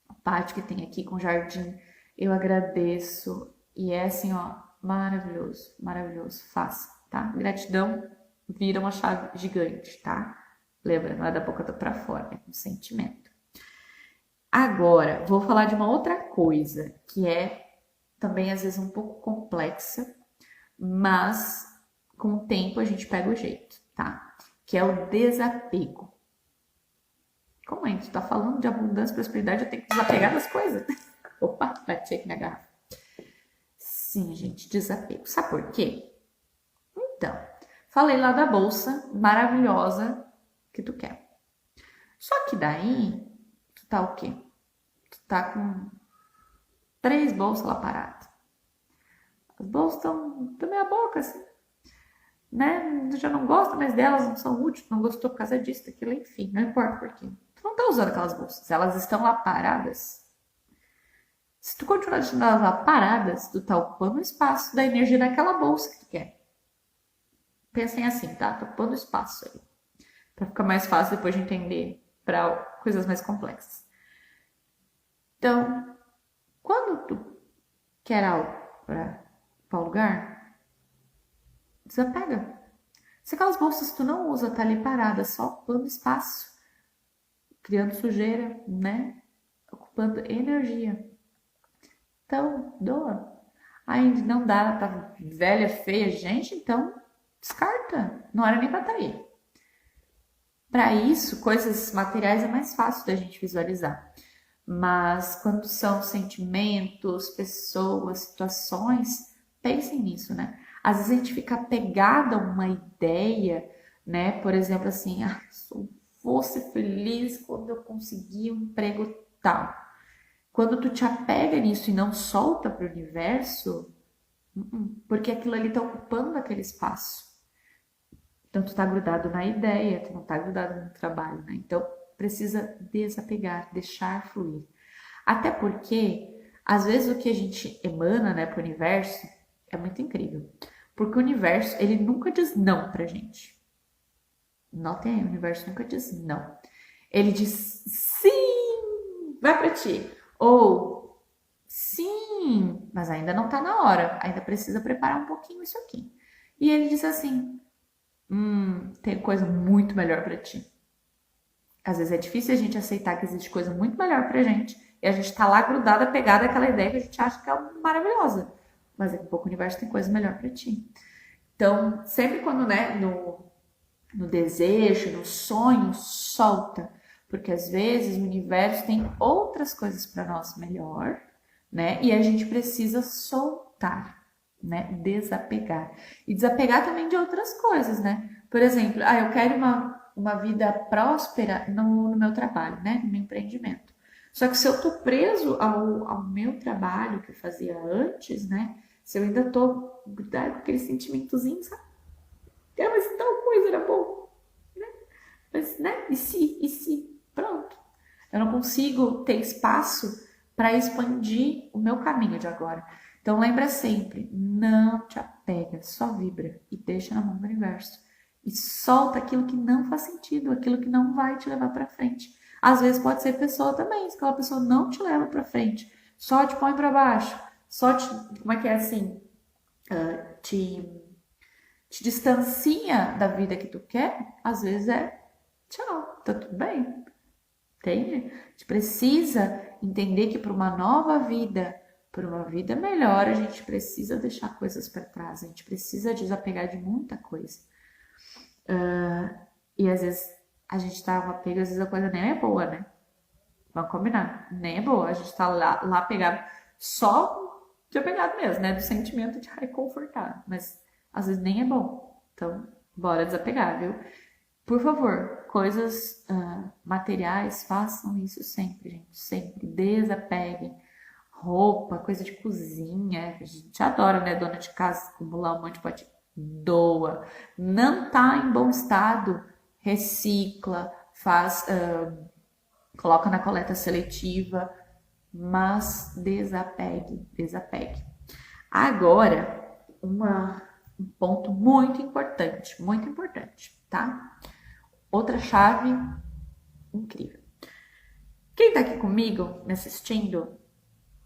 o pátio que tem aqui com jardim, eu agradeço. E é assim, ó, maravilhoso, maravilhoso. Faça, tá? Gratidão vira uma chave gigante, tá? Lembra, não é da boca pra fora, é um sentimento. Agora, vou falar de uma outra coisa que é também às vezes um pouco complexa, mas com o tempo a gente pega o jeito, tá? Que é o desapego. Como é? Tu tá falando de abundância e prosperidade, eu tenho que desapegar das coisas. Opa, bati aqui na garrafa. Sim, gente, desapego. Sabe por quê? Então, falei lá da bolsa maravilhosa que tu quer. Só que daí, tu tá o quê? Tu tá com 3 bolsas lá paradas. As bolsas estão meia boca, assim, né? Tu já não gosta mais delas, não são úteis, não gostou por causa disso, daquilo, enfim, não importa por quê. Tu não tá usando aquelas bolsas, elas estão lá paradas. Se tu continuar deixando elas lá paradas, tu tá ocupando o espaço da energia daquela bolsa que tu quer. Pensem assim, tá? Tô ocupando espaço aí. Pra ficar mais fácil depois de entender para coisas mais complexas. Então, quando tu quer algo para o lugar, desapega. Se aquelas bolsas que tu não usa tá ali parada, só ocupando espaço, criando sujeira, né? Ocupando energia. Então, doa. Ainda não dá, tá velha, feia, gente, então descarta. Não era nem pra estar aí. Para isso, coisas materiais é mais fácil da gente visualizar. Mas quando são sentimentos, pessoas, situações, pensem nisso, né? Às vezes a gente fica apegada a uma ideia, né? Por exemplo, assim, só vou ser feliz quando eu conseguir um emprego tal. Quando tu te apega nisso e não solta para o universo, porque aquilo ali está ocupando aquele espaço. Então tu tá grudado na ideia, tu não tá grudado no trabalho, né? Então precisa desapegar, deixar fluir. Até porque, às vezes, o que a gente emana, né, pro universo é muito incrível. Porque o universo, ele nunca diz não pra gente. Notem aí, o universo nunca diz não. Ele diz sim, vai pra ti. Ou sim, mas ainda não tá na hora. Ainda precisa preparar um pouquinho isso aqui. E ele diz assim: tem coisa muito melhor pra ti. Às vezes é difícil a gente aceitar que existe coisa muito melhor pra gente e a gente tá lá grudada, pegada àquela ideia que a gente acha que é maravilhosa. Mas daqui a pouco o universo tem coisa melhor pra ti. Então, sempre quando, né, no desejo, no sonho, solta. Porque às vezes o universo tem outras coisas para nós melhor, né? E a gente precisa soltar, né? Desapegar. E desapegar também de outras coisas, né? Por exemplo, eu quero uma vida próspera no meu trabalho, né? No meu empreendimento. Só que se eu tô preso ao meu trabalho que eu fazia antes, né? Se eu ainda tô grudado com aquele sentimentozinho, sabe? Mas tal coisa era bom, mas, né? E se? E se? Pronto. Eu não consigo ter espaço para expandir o meu caminho de agora. Então lembra sempre, não te apega, só vibra e deixa na mão do universo. E solta aquilo que não faz sentido, aquilo que não vai te levar para frente. Às vezes pode ser pessoa também, se aquela pessoa não te leva para frente, só te põe para baixo, só te, como é que é assim, te distancia da vida que tu quer, às vezes é tchau, tá tudo bem. Entende? A gente precisa entender que para uma nova vida, para uma vida melhor, a gente precisa deixar coisas para trás, a gente precisa desapegar de muita coisa. E às vezes a gente tá com apego, às vezes a coisa nem é boa, né? Vamos combinar, nem é boa. A gente tá lá pegado só de apegado mesmo, né? Do sentimento de reconfortado. Mas às vezes nem é bom. Então, bora desapegar, viu? Por favor, coisas materiais, façam isso sempre, gente. Sempre desapeguem. Roupa, coisa de cozinha. A gente adora, né? Dona de casa, acumular um monte de pote. doa. Não tá em bom estado, recicla, faz, coloca na coleta seletiva, mas desapegue. Agora, um ponto muito importante, tá? Outra chave incrível. Quem tá aqui comigo, me assistindo,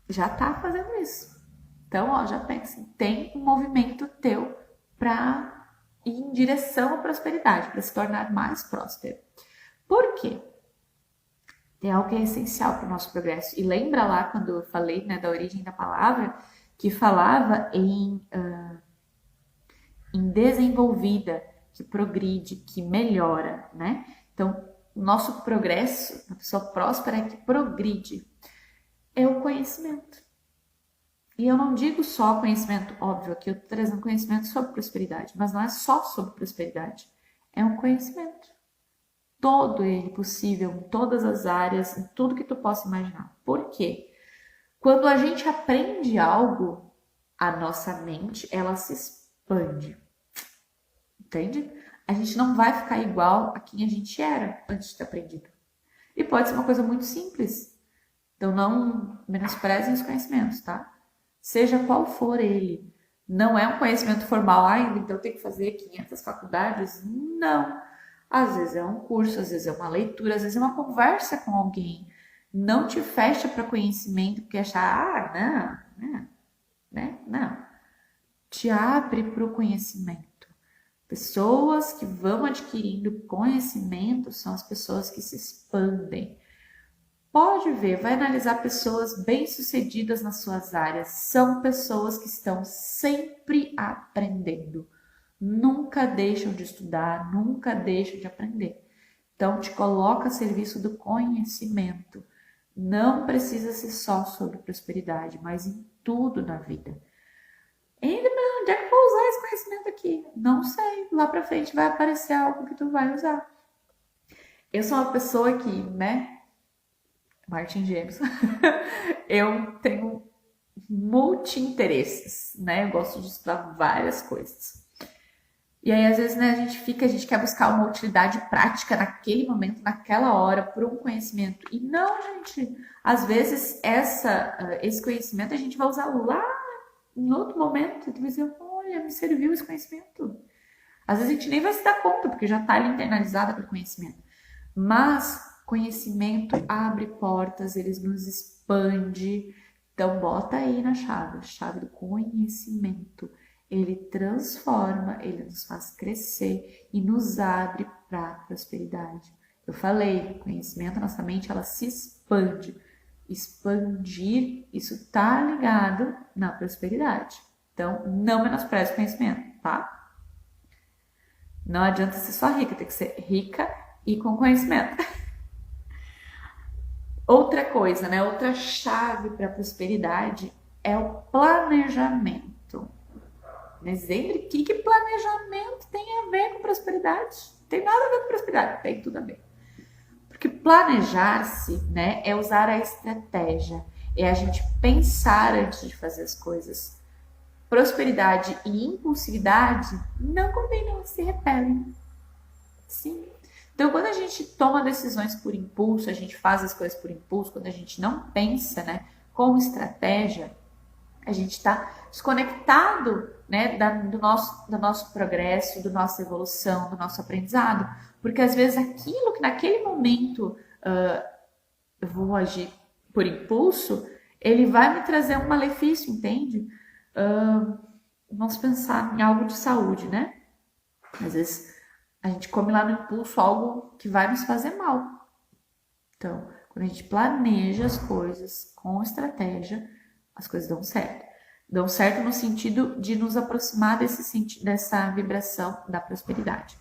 já tá fazendo isso. Então, ó, já pensa, tem um movimento teu para ir em direção à prosperidade, para se tornar mais próspero. Por quê? Tem algo que é essencial para o nosso progresso. E lembra lá quando eu falei, né, da origem da palavra, que falava em desenvolvida, que progride, que melhora, né? Então, o nosso progresso, a pessoa próspera é que progride, é o conhecimento. E eu não digo só conhecimento, óbvio, aqui eu estou trazendo conhecimento sobre prosperidade, mas não é só sobre prosperidade, é um conhecimento. Todo ele possível, em todas as áreas, em tudo que tu possa imaginar. Por quê? Quando a gente aprende algo, a nossa mente, ela se expande. Entende? A gente não vai ficar igual a quem a gente era antes de ter aprendido. E pode ser uma coisa muito simples. Então não menosprezem os conhecimentos, tá? Seja qual for ele. Não é um conhecimentão formal ainda, então tem que fazer 500 faculdades. Não. Às vezes é um curso, às vezes é uma leitura, às vezes é uma conversa com alguém. Não te fecha para conhecimento porque achar, não. Te abre para o conhecimento. Pessoas que vão adquirindo conhecimento são as pessoas que se expandem. Pode ver, vai analisar pessoas bem-sucedidas nas suas áreas. São pessoas que estão sempre aprendendo. Nunca deixam de estudar, nunca deixam de aprender. Então, te coloca a serviço do conhecimento. Não precisa ser só sobre prosperidade, mas em tudo na vida. Ainda onde é que eu vou usar esse conhecimento aqui? Não sei. Lá pra frente vai aparecer algo que tu vai usar. Eu sou uma pessoa que, né? Martin James. Eu tenho multi-interesses, né? Eu gosto de estudar várias coisas. E aí, às vezes, né, a gente quer buscar uma utilidade prática naquele momento, naquela hora, por um conhecimento. E não, gente, às vezes esse conhecimento a gente vai usar lá em outro momento. Tu vai dizer, olha, me serviu esse conhecimento. Às vezes a gente nem vai se dar conta, porque já está ali internalizado aquele conhecimento. Mas conhecimento abre portas, ele nos expande. Então, bota aí na chave do conhecimento. Ele transforma, ele nos faz crescer e nos abre para a prosperidade. Eu falei, conhecimento, nossa mente, ela se expande. Expandir, isso está ligado na prosperidade. Então, não menospreze o conhecimento, tá? Não adianta ser só rica, tem que ser rica e com conhecimento. Outra coisa, né? Outra chave para a prosperidade é o planejamento. Mas lembre que planejamento tem a ver com prosperidade? Não tem nada a ver com prosperidade, tem tudo a ver. Porque planejar-se, né, é usar a estratégia, é a gente pensar antes de fazer as coisas. Prosperidade e impulsividade não combinam, se repelem. Sim. Então, quando a gente toma decisões por impulso, a gente faz as coisas por impulso, quando a gente não pensa, né, com estratégia, a gente está desconectado, né, do nosso progresso, da nossa evolução, do nosso aprendizado. Porque às vezes aquilo que naquele momento eu vou agir por impulso, ele vai me trazer um malefício, entende? Vamos pensar em algo de saúde, né? Às vezes a gente come lá no impulso algo que vai nos fazer mal. Então, quando a gente planeja as coisas com estratégia, as coisas dão certo. Dão certo no sentido de nos aproximar dessa vibração da prosperidade.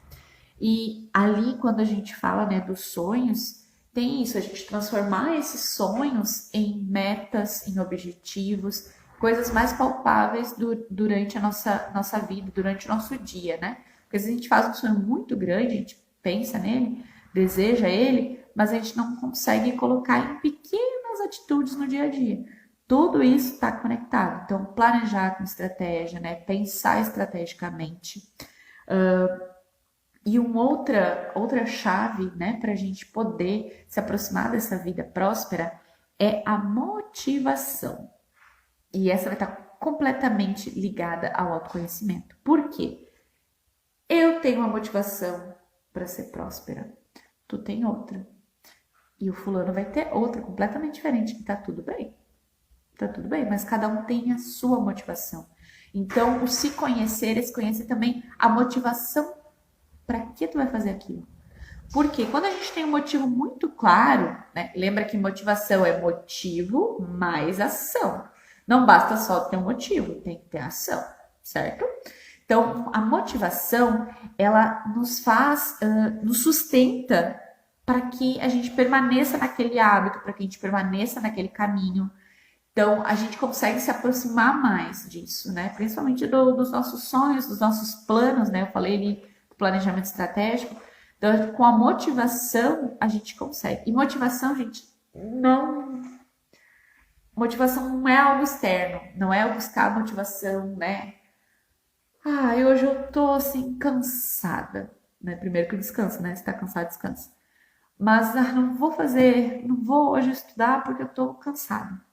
E ali, quando a gente fala, né, dos sonhos, tem isso, a gente transformar esses sonhos em metas, em objetivos, coisas mais palpáveis durante a nossa vida, durante o nosso dia, né? Porque às vezes a gente faz um sonho muito grande, a gente pensa nele, deseja ele, mas a gente não consegue colocar em pequenas atitudes no dia a dia. Tudo isso está conectado. Então, planejar com estratégia, né? Pensar estrategicamente. E uma outra chave, né, para a gente poder se aproximar dessa vida próspera é a motivação. E essa vai estar completamente ligada ao autoconhecimento. Por quê? Eu tenho uma motivação para ser próspera. Tu tem outra. E o fulano vai ter outra completamente diferente. E tá tudo bem. Tá tudo bem, mas cada um tem a sua motivação. Então, o se conhecer, esse conhecer também a motivação para que tu vai fazer aquilo. Porque quando a gente tem um motivo muito claro, né? Lembra que motivação é motivo mais ação. Não basta só ter um motivo, tem que ter ação, certo? Então, a motivação, ela nos faz, nos sustenta para que a gente permaneça naquele hábito, para que a gente permaneça naquele caminho. Então, a gente consegue se aproximar mais disso, né? Principalmente dos nossos sonhos, dos nossos planos, né? Eu falei ali do planejamento estratégico. Então, com a motivação, a gente consegue. E motivação, gente, não. Motivação não é algo externo, não é eu buscar motivação, né? Ah, hoje eu tô assim, cansada, né? Primeiro que eu descanso, né? Se tá cansado, descansa. Mas não vou hoje estudar porque eu tô cansada.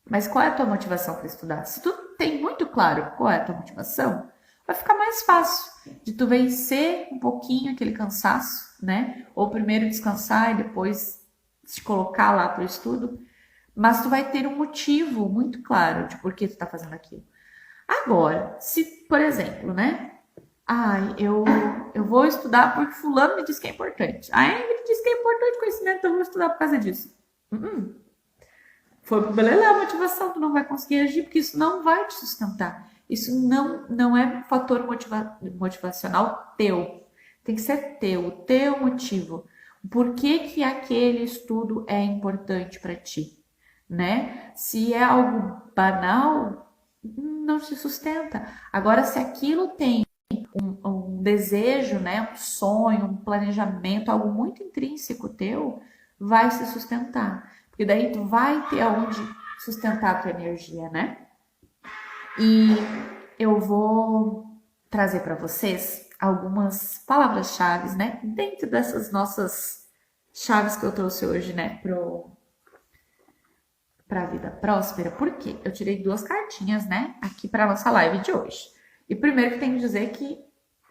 Mas qual é a tua motivação para estudar? Se tu tem muito claro qual é a tua motivação, vai ficar mais fácil de tu vencer um pouquinho aquele cansaço, né? Ou primeiro descansar e depois se colocar lá para o estudo. Mas tu vai ter um motivo muito claro de por que tu tá fazendo aquilo. Agora, se, por exemplo, né? Ai, eu vou estudar porque fulano me disse que é importante. Ai, ele disse que é importante conhecimento, então eu vou estudar por causa disso. Foi pro beleza a motivação, tu não vai conseguir agir porque isso não vai te sustentar. Isso não é um fator motivacional teu. Tem que ser teu, o teu motivo. Por que aquele estudo é importante para ti, né? Se é algo banal, não se sustenta. Agora, se aquilo tem um desejo, né, um sonho, um planejamento, algo muito intrínseco teu, vai se sustentar. Porque daí tu vai ter aonde sustentar a tua energia, né? E eu vou trazer para vocês algumas palavras-chave, né? Dentro dessas nossas chaves que eu trouxe hoje, né? Para a vida próspera. Por quê? Eu tirei duas cartinhas, né? Aqui para nossa live de hoje. E primeiro que tenho que dizer que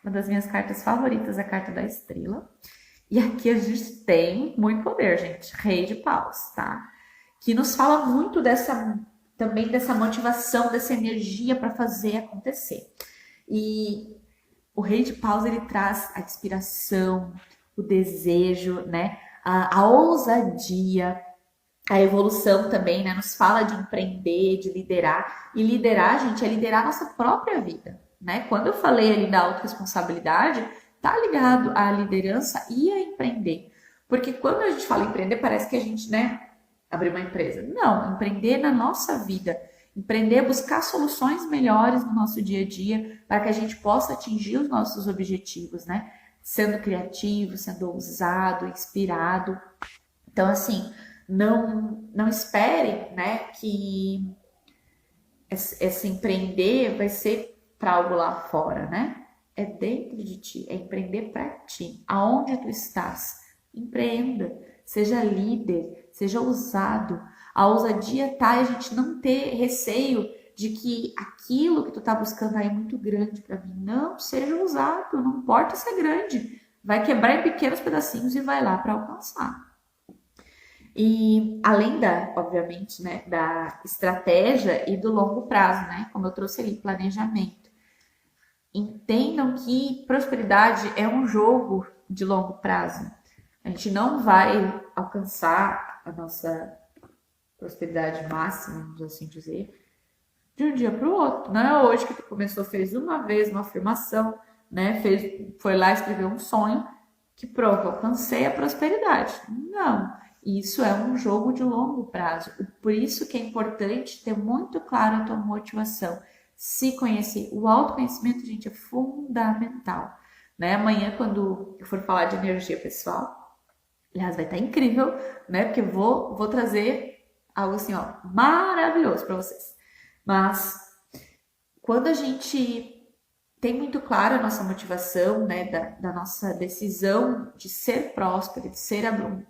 uma das minhas cartas favoritas é a carta da estrela. E aqui a gente tem muito poder, gente. Rei de paus, tá? Que nos fala muito também dessa motivação, dessa energia para fazer acontecer. E o Rei de Paus, ele traz a inspiração, o desejo, né? A ousadia, a evolução também, né? Nos fala de empreender, de liderar. E liderar, gente, é liderar a nossa própria vida, né? Quando eu falei ali da autorresponsabilidade, tá ligado à liderança e a empreender. Porque quando a gente fala empreender, parece que a gente, né, abrir uma empresa. Não, empreender na nossa vida. Empreender, buscar soluções melhores no nosso dia a dia para que a gente possa atingir os nossos objetivos, né? Sendo criativo, sendo ousado, inspirado. Então, assim, não espere, né, que esse empreender vai ser para algo lá fora, né? É dentro de ti, é empreender para ti. Aonde tu estás? Empreenda, seja líder, seja ousado. A ousadia tá a gente não ter receio de que aquilo que tu tá buscando aí é muito grande para mim. Não, seja ousado, não importa se é grande. Vai quebrar em pequenos pedacinhos e vai lá para alcançar. E além obviamente, né, da estratégia e do longo prazo, né, como eu trouxe ali, planejamento. Entendam que prosperidade é um jogo de longo prazo. A gente não vai alcançar a nossa prosperidade máxima, vamos assim dizer, de um dia para o outro. Não é hoje que tu começou, fez uma vez uma afirmação, né, foi lá escrever um sonho que pronto, alcancei a prosperidade. Não. Isso é um jogo de longo prazo. Por isso que é importante ter muito claro a tua motivação. Se conhecer. O autoconhecimento, gente, é fundamental. Né? Amanhã, quando eu for falar de energia pessoal, aliás, vai estar incrível, né? Porque eu vou trazer algo assim, ó, maravilhoso para vocês. Mas quando a gente tem muito clara a nossa motivação, né, da nossa decisão de ser próspero, de ser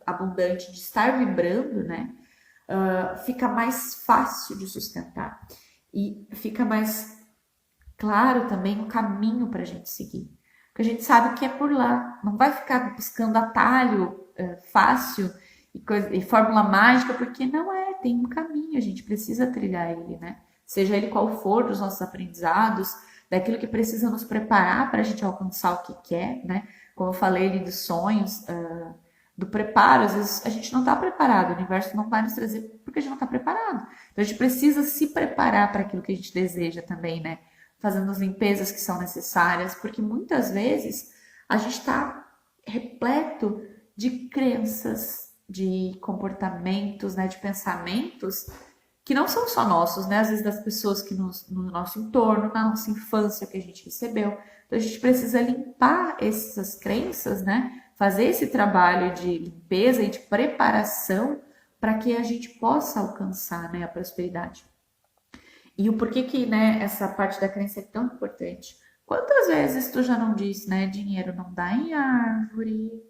abundante, de estar vibrando, né, fica mais fácil de sustentar e fica mais claro também o caminho para a gente seguir. Porque a gente sabe que é por lá, não vai ficar buscando atalho fácil e fórmula mágica, porque não é, tem um caminho, a gente precisa trilhar ele, né? Seja ele qual for dos nossos aprendizados, daquilo que precisa nos preparar para a gente alcançar o que quer, né? Como eu falei ali dos sonhos, do preparo, às vezes a gente não está preparado, o universo não vai nos trazer porque a gente não está preparado. Então a gente precisa se preparar para aquilo que a gente deseja também, né? Fazendo as limpezas que são necessárias, porque muitas vezes a gente está repleto de crenças, de comportamentos, né, de pensamentos que não são só nossos, né? Às vezes das pessoas que no nosso entorno, na nossa infância que a gente recebeu. Então a gente precisa limpar essas crenças, né? Fazer esse trabalho de limpeza e de preparação para que a gente possa alcançar, né, a prosperidade. E o porquê que, né, essa parte da crença é tão importante? Quantas vezes tu já não disse, né, dinheiro não dá em árvore,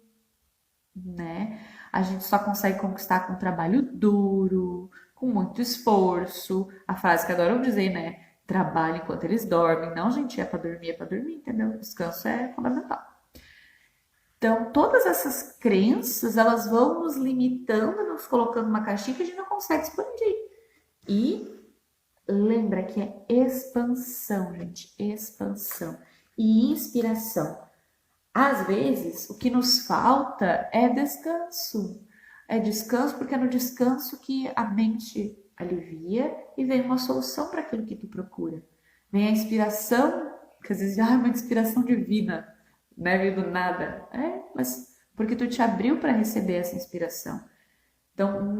né? A gente só consegue conquistar com trabalho duro, com muito esforço. A frase que adoram dizer, né? Trabalho enquanto eles dormem. Não, gente, é para dormir, entendeu? Descanso é fundamental. Então, todas essas crenças, elas vão nos limitando, nos colocando numa caixinha que a gente não consegue expandir. E lembra que é expansão, gente, expansão e inspiração. Às vezes, o que nos falta é descanso. É descanso porque é no descanso que a mente alivia e vem uma solução para aquilo que tu procura. Vem a inspiração, que às vezes é uma inspiração divina, né? Veio do nada. É, mas porque tu te abriu para receber essa inspiração. Então,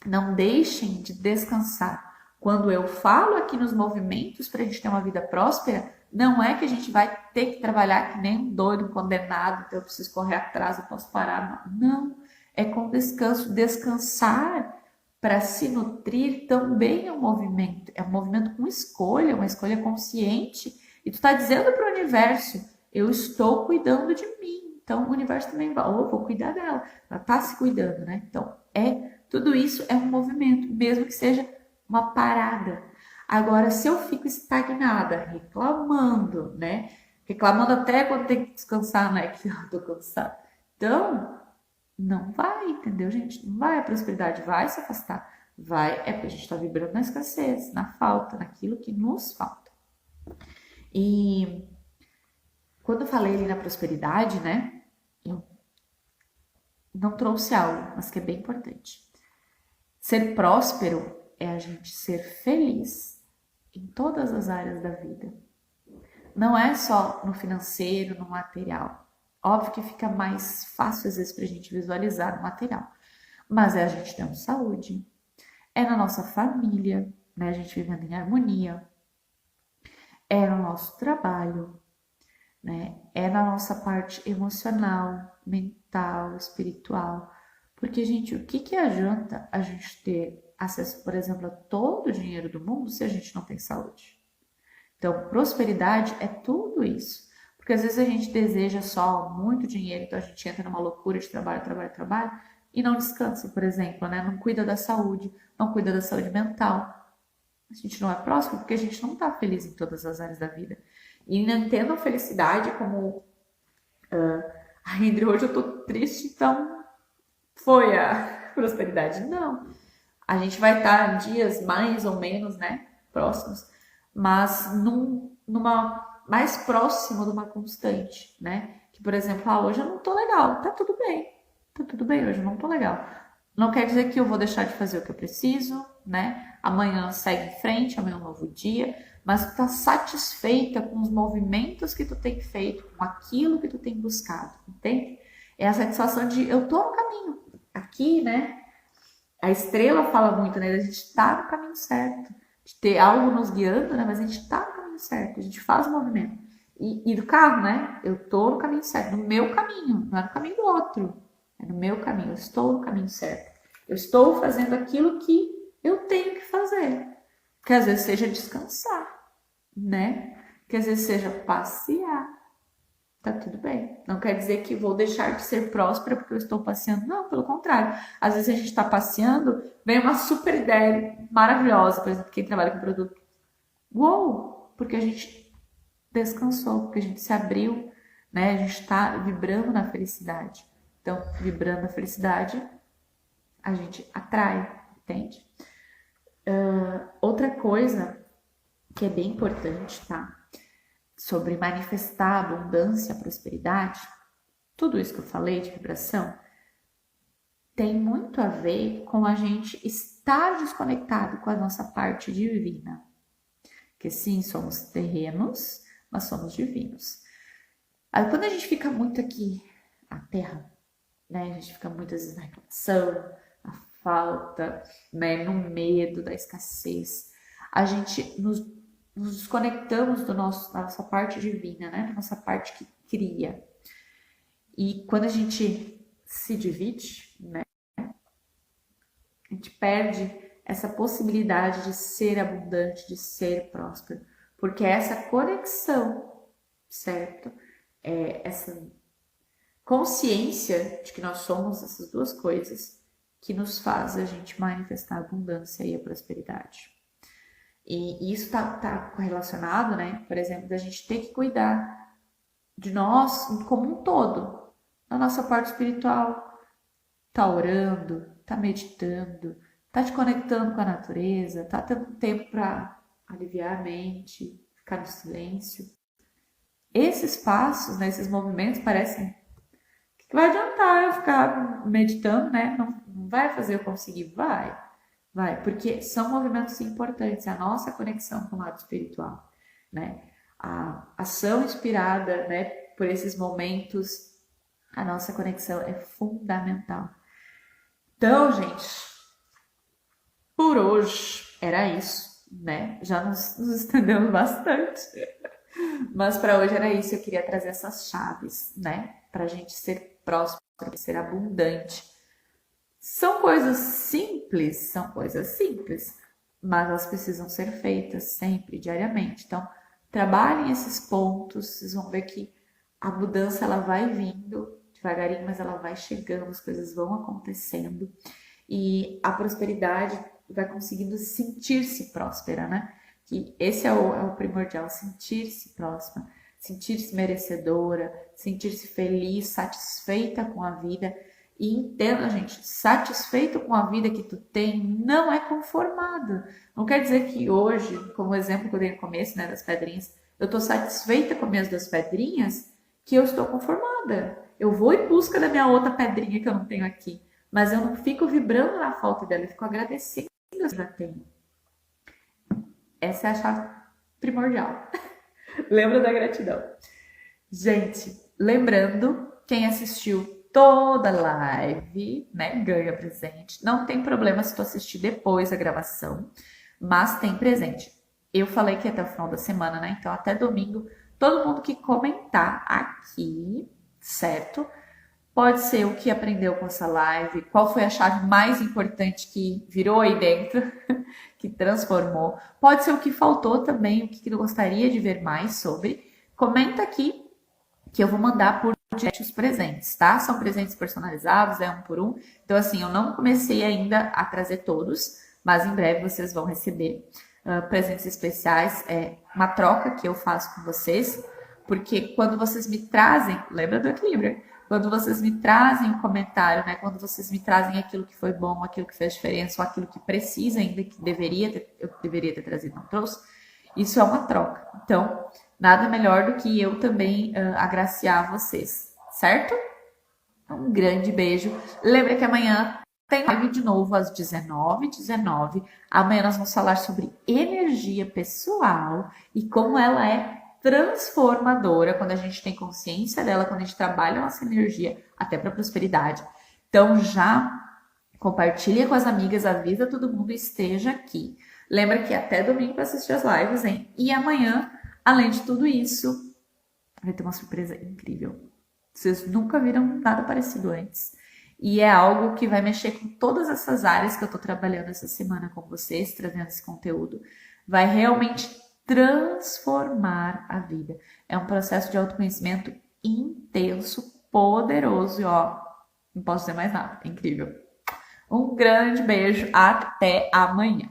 não deixem de descansar. Quando eu falo aqui nos movimentos para a gente ter uma vida próspera, não é que a gente vai ter que trabalhar que nem um doido, condenado, então eu preciso correr atrás, eu posso parar. Não. É com descanso. Descansar para se nutrir também é um movimento. É um movimento com escolha, uma escolha consciente. E tu está dizendo para o universo, eu estou cuidando de mim. Então o universo também vai, oh, vou cuidar dela. Ela está se cuidando, né? Então, tudo isso é um movimento, mesmo que seja uma parada. Agora, se eu fico estagnada, reclamando, né? Reclamando até quando tem que descansar, né? Que eu tô cansada. Então, não vai, entendeu, gente? Não vai, a prosperidade vai se afastar. Vai, é porque a gente tá vibrando na escassez, na falta, naquilo que nos falta. E quando eu falei ali na prosperidade, né? Eu não trouxe algo, mas que é bem importante. Ser próspero é a gente ser feliz em todas as áreas da vida. Não é só no financeiro, no material. Óbvio que fica mais fácil às vezes para a gente visualizar no material. Mas é a gente tendo saúde, é na nossa família, né? A gente vivendo em harmonia, é no nosso trabalho, né? É na nossa parte emocional, mental, espiritual. Porque, gente, o que adianta a gente ter acesso, por exemplo, a todo o dinheiro do mundo se a gente não tem saúde? Então, prosperidade é tudo isso. Porque às vezes a gente deseja só muito dinheiro, então a gente entra numa loucura de trabalho, trabalho, trabalho, e não descansa, por exemplo, né? Não cuida da saúde, não cuida da saúde mental. A gente não é próximo porque a gente não está feliz em todas as áreas da vida. E não entendo a felicidade como a Indri, hoje eu tô triste, então foi a prosperidade. Não. A gente vai estar dias mais ou menos, né, próximos, mas numa mais próximo de uma constante, né? Que, por exemplo, hoje eu não tô legal, tá tudo bem. Tá tudo bem, hoje eu não tô legal. Não quer dizer que eu vou deixar de fazer o que eu preciso, né? Amanhã segue em frente, amanhã é um novo dia, mas tu tá satisfeita com os movimentos que tu tem feito, com aquilo que tu tem buscado, entende? É a satisfação de eu tô no caminho. Aqui, né? A estrela fala muito, né? A gente tá no caminho certo. De ter algo nos guiando, né? Mas a gente tá no caminho certo. A gente faz o movimento. E do carro, né? Eu tô no caminho certo. No meu caminho. Não é no caminho do outro. É no meu caminho. Eu estou no caminho certo. Eu estou fazendo aquilo que eu tenho que fazer. Que às vezes seja descansar, né? Que às vezes seja passear. Tá tudo bem. Não quer dizer que vou deixar de ser próspera porque eu estou passeando. Não, pelo contrário. Às vezes a gente está passeando, vem uma super ideia maravilhosa, por exemplo, quem trabalha com produto. Uou! Porque a gente descansou, porque a gente se abriu, né? A gente está vibrando na felicidade. Então, vibrando na felicidade, a gente atrai, entende? Outra coisa que é bem importante, tá? Sobre manifestar abundância, prosperidade, tudo isso que eu falei de vibração, tem muito a ver com a gente estar desconectado com a nossa parte divina. Que sim, somos terrenos, mas somos divinos. Aí quando a gente fica muito aqui na Terra, né? A gente fica muitas vezes na reclamação, na falta, né? No medo da escassez. A gente nos desconectamos da nossa parte divina, né? Da nossa parte que cria. E quando a gente se divide, né? A gente perde essa possibilidade de ser abundante, de ser próspero. Porque essa conexão, certo? Essa consciência de que nós somos essas duas coisas que nos faz a gente manifestar a abundância e a prosperidade. E isso tá correlacionado, né? Por exemplo, da gente ter que cuidar de nós como um todo. Na nossa parte espiritual, tá orando, tá meditando, tá te conectando com a natureza, tá tendo tempo para aliviar a mente, ficar no silêncio. Esses passos, né, esses movimentos parecem que vai adiantar eu ficar meditando, né? Não vai fazer eu conseguir? Vai, porque são movimentos importantes, a nossa conexão com o lado espiritual, né? A ação inspirada, né, por esses momentos, a nossa conexão é fundamental. Então, gente, por hoje era isso, né? Já nos estendemos bastante. Mas para hoje era isso, eu queria trazer essas chaves, né? Pra gente ser próspero, ser abundante. São coisas simples, mas elas precisam ser feitas sempre, diariamente. Então, trabalhem esses pontos, vocês vão ver que a mudança ela vai vindo devagarinho, mas ela vai chegando, as coisas vão acontecendo e a prosperidade vai conseguindo sentir-se próspera, né? Que esse é o primordial, sentir-se próspera, sentir-se merecedora, sentir-se feliz, satisfeita com a vida. E entenda, gente, satisfeito com a vida que tu tem não é conformado. Não quer dizer que hoje, como o exemplo que eu dei no começo, né, das pedrinhas, eu tô satisfeita com minhas duas pedrinhas, que eu estou conformada. Eu vou em busca da minha outra pedrinha que eu não tenho aqui. Mas eu não fico vibrando na falta dela, eu fico agradecendo que eu já tenho. Essa é a chave primordial. Lembra da gratidão. Gente, lembrando, quem assistiu toda a live, né, ganha presente. Não tem problema se tu assistir depois a gravação, mas tem presente. Eu falei que até o final da semana, né? Então até domingo, todo mundo que comentar aqui, certo? Pode ser o que aprendeu com essa live, qual foi a chave mais importante que virou aí dentro, que transformou. Pode ser o que faltou também, o que eu gostaria de ver mais sobre. Comenta aqui que eu vou mandar por direct os presentes, tá? São presentes personalizados, é um por um. Então, assim, eu não comecei ainda a trazer todos, mas em breve vocês vão receber presentes especiais. É uma troca que eu faço com vocês, porque quando vocês me trazem, lembra do equilíbrio? Quando vocês me trazem um comentário, né? Quando vocês me trazem aquilo que foi bom, aquilo que fez diferença, ou aquilo que precisa ainda, que eu deveria ter trazido, não trouxe, isso é uma troca. Então, nada melhor do que eu também agraciar vocês, certo? Um grande beijo. Lembra que amanhã tem live de novo às 19h19. Amanhã nós vamos falar sobre energia pessoal e como ela é transformadora quando a gente tem consciência dela, quando a gente trabalha a nossa energia até para prosperidade. Então já compartilha com as amigas, avisa todo mundo, esteja aqui. Lembra que até domingo para assistir as lives, hein? E amanhã, além de tudo isso, vai ter uma surpresa incrível. Vocês nunca viram nada parecido antes. E é algo que vai mexer com todas essas áreas que eu tô trabalhando essa semana com vocês, trazendo esse conteúdo. Vai realmente transformar a vida. É um processo de autoconhecimento intenso, poderoso e ó, não posso dizer mais nada. É incrível. Um grande beijo, até amanhã.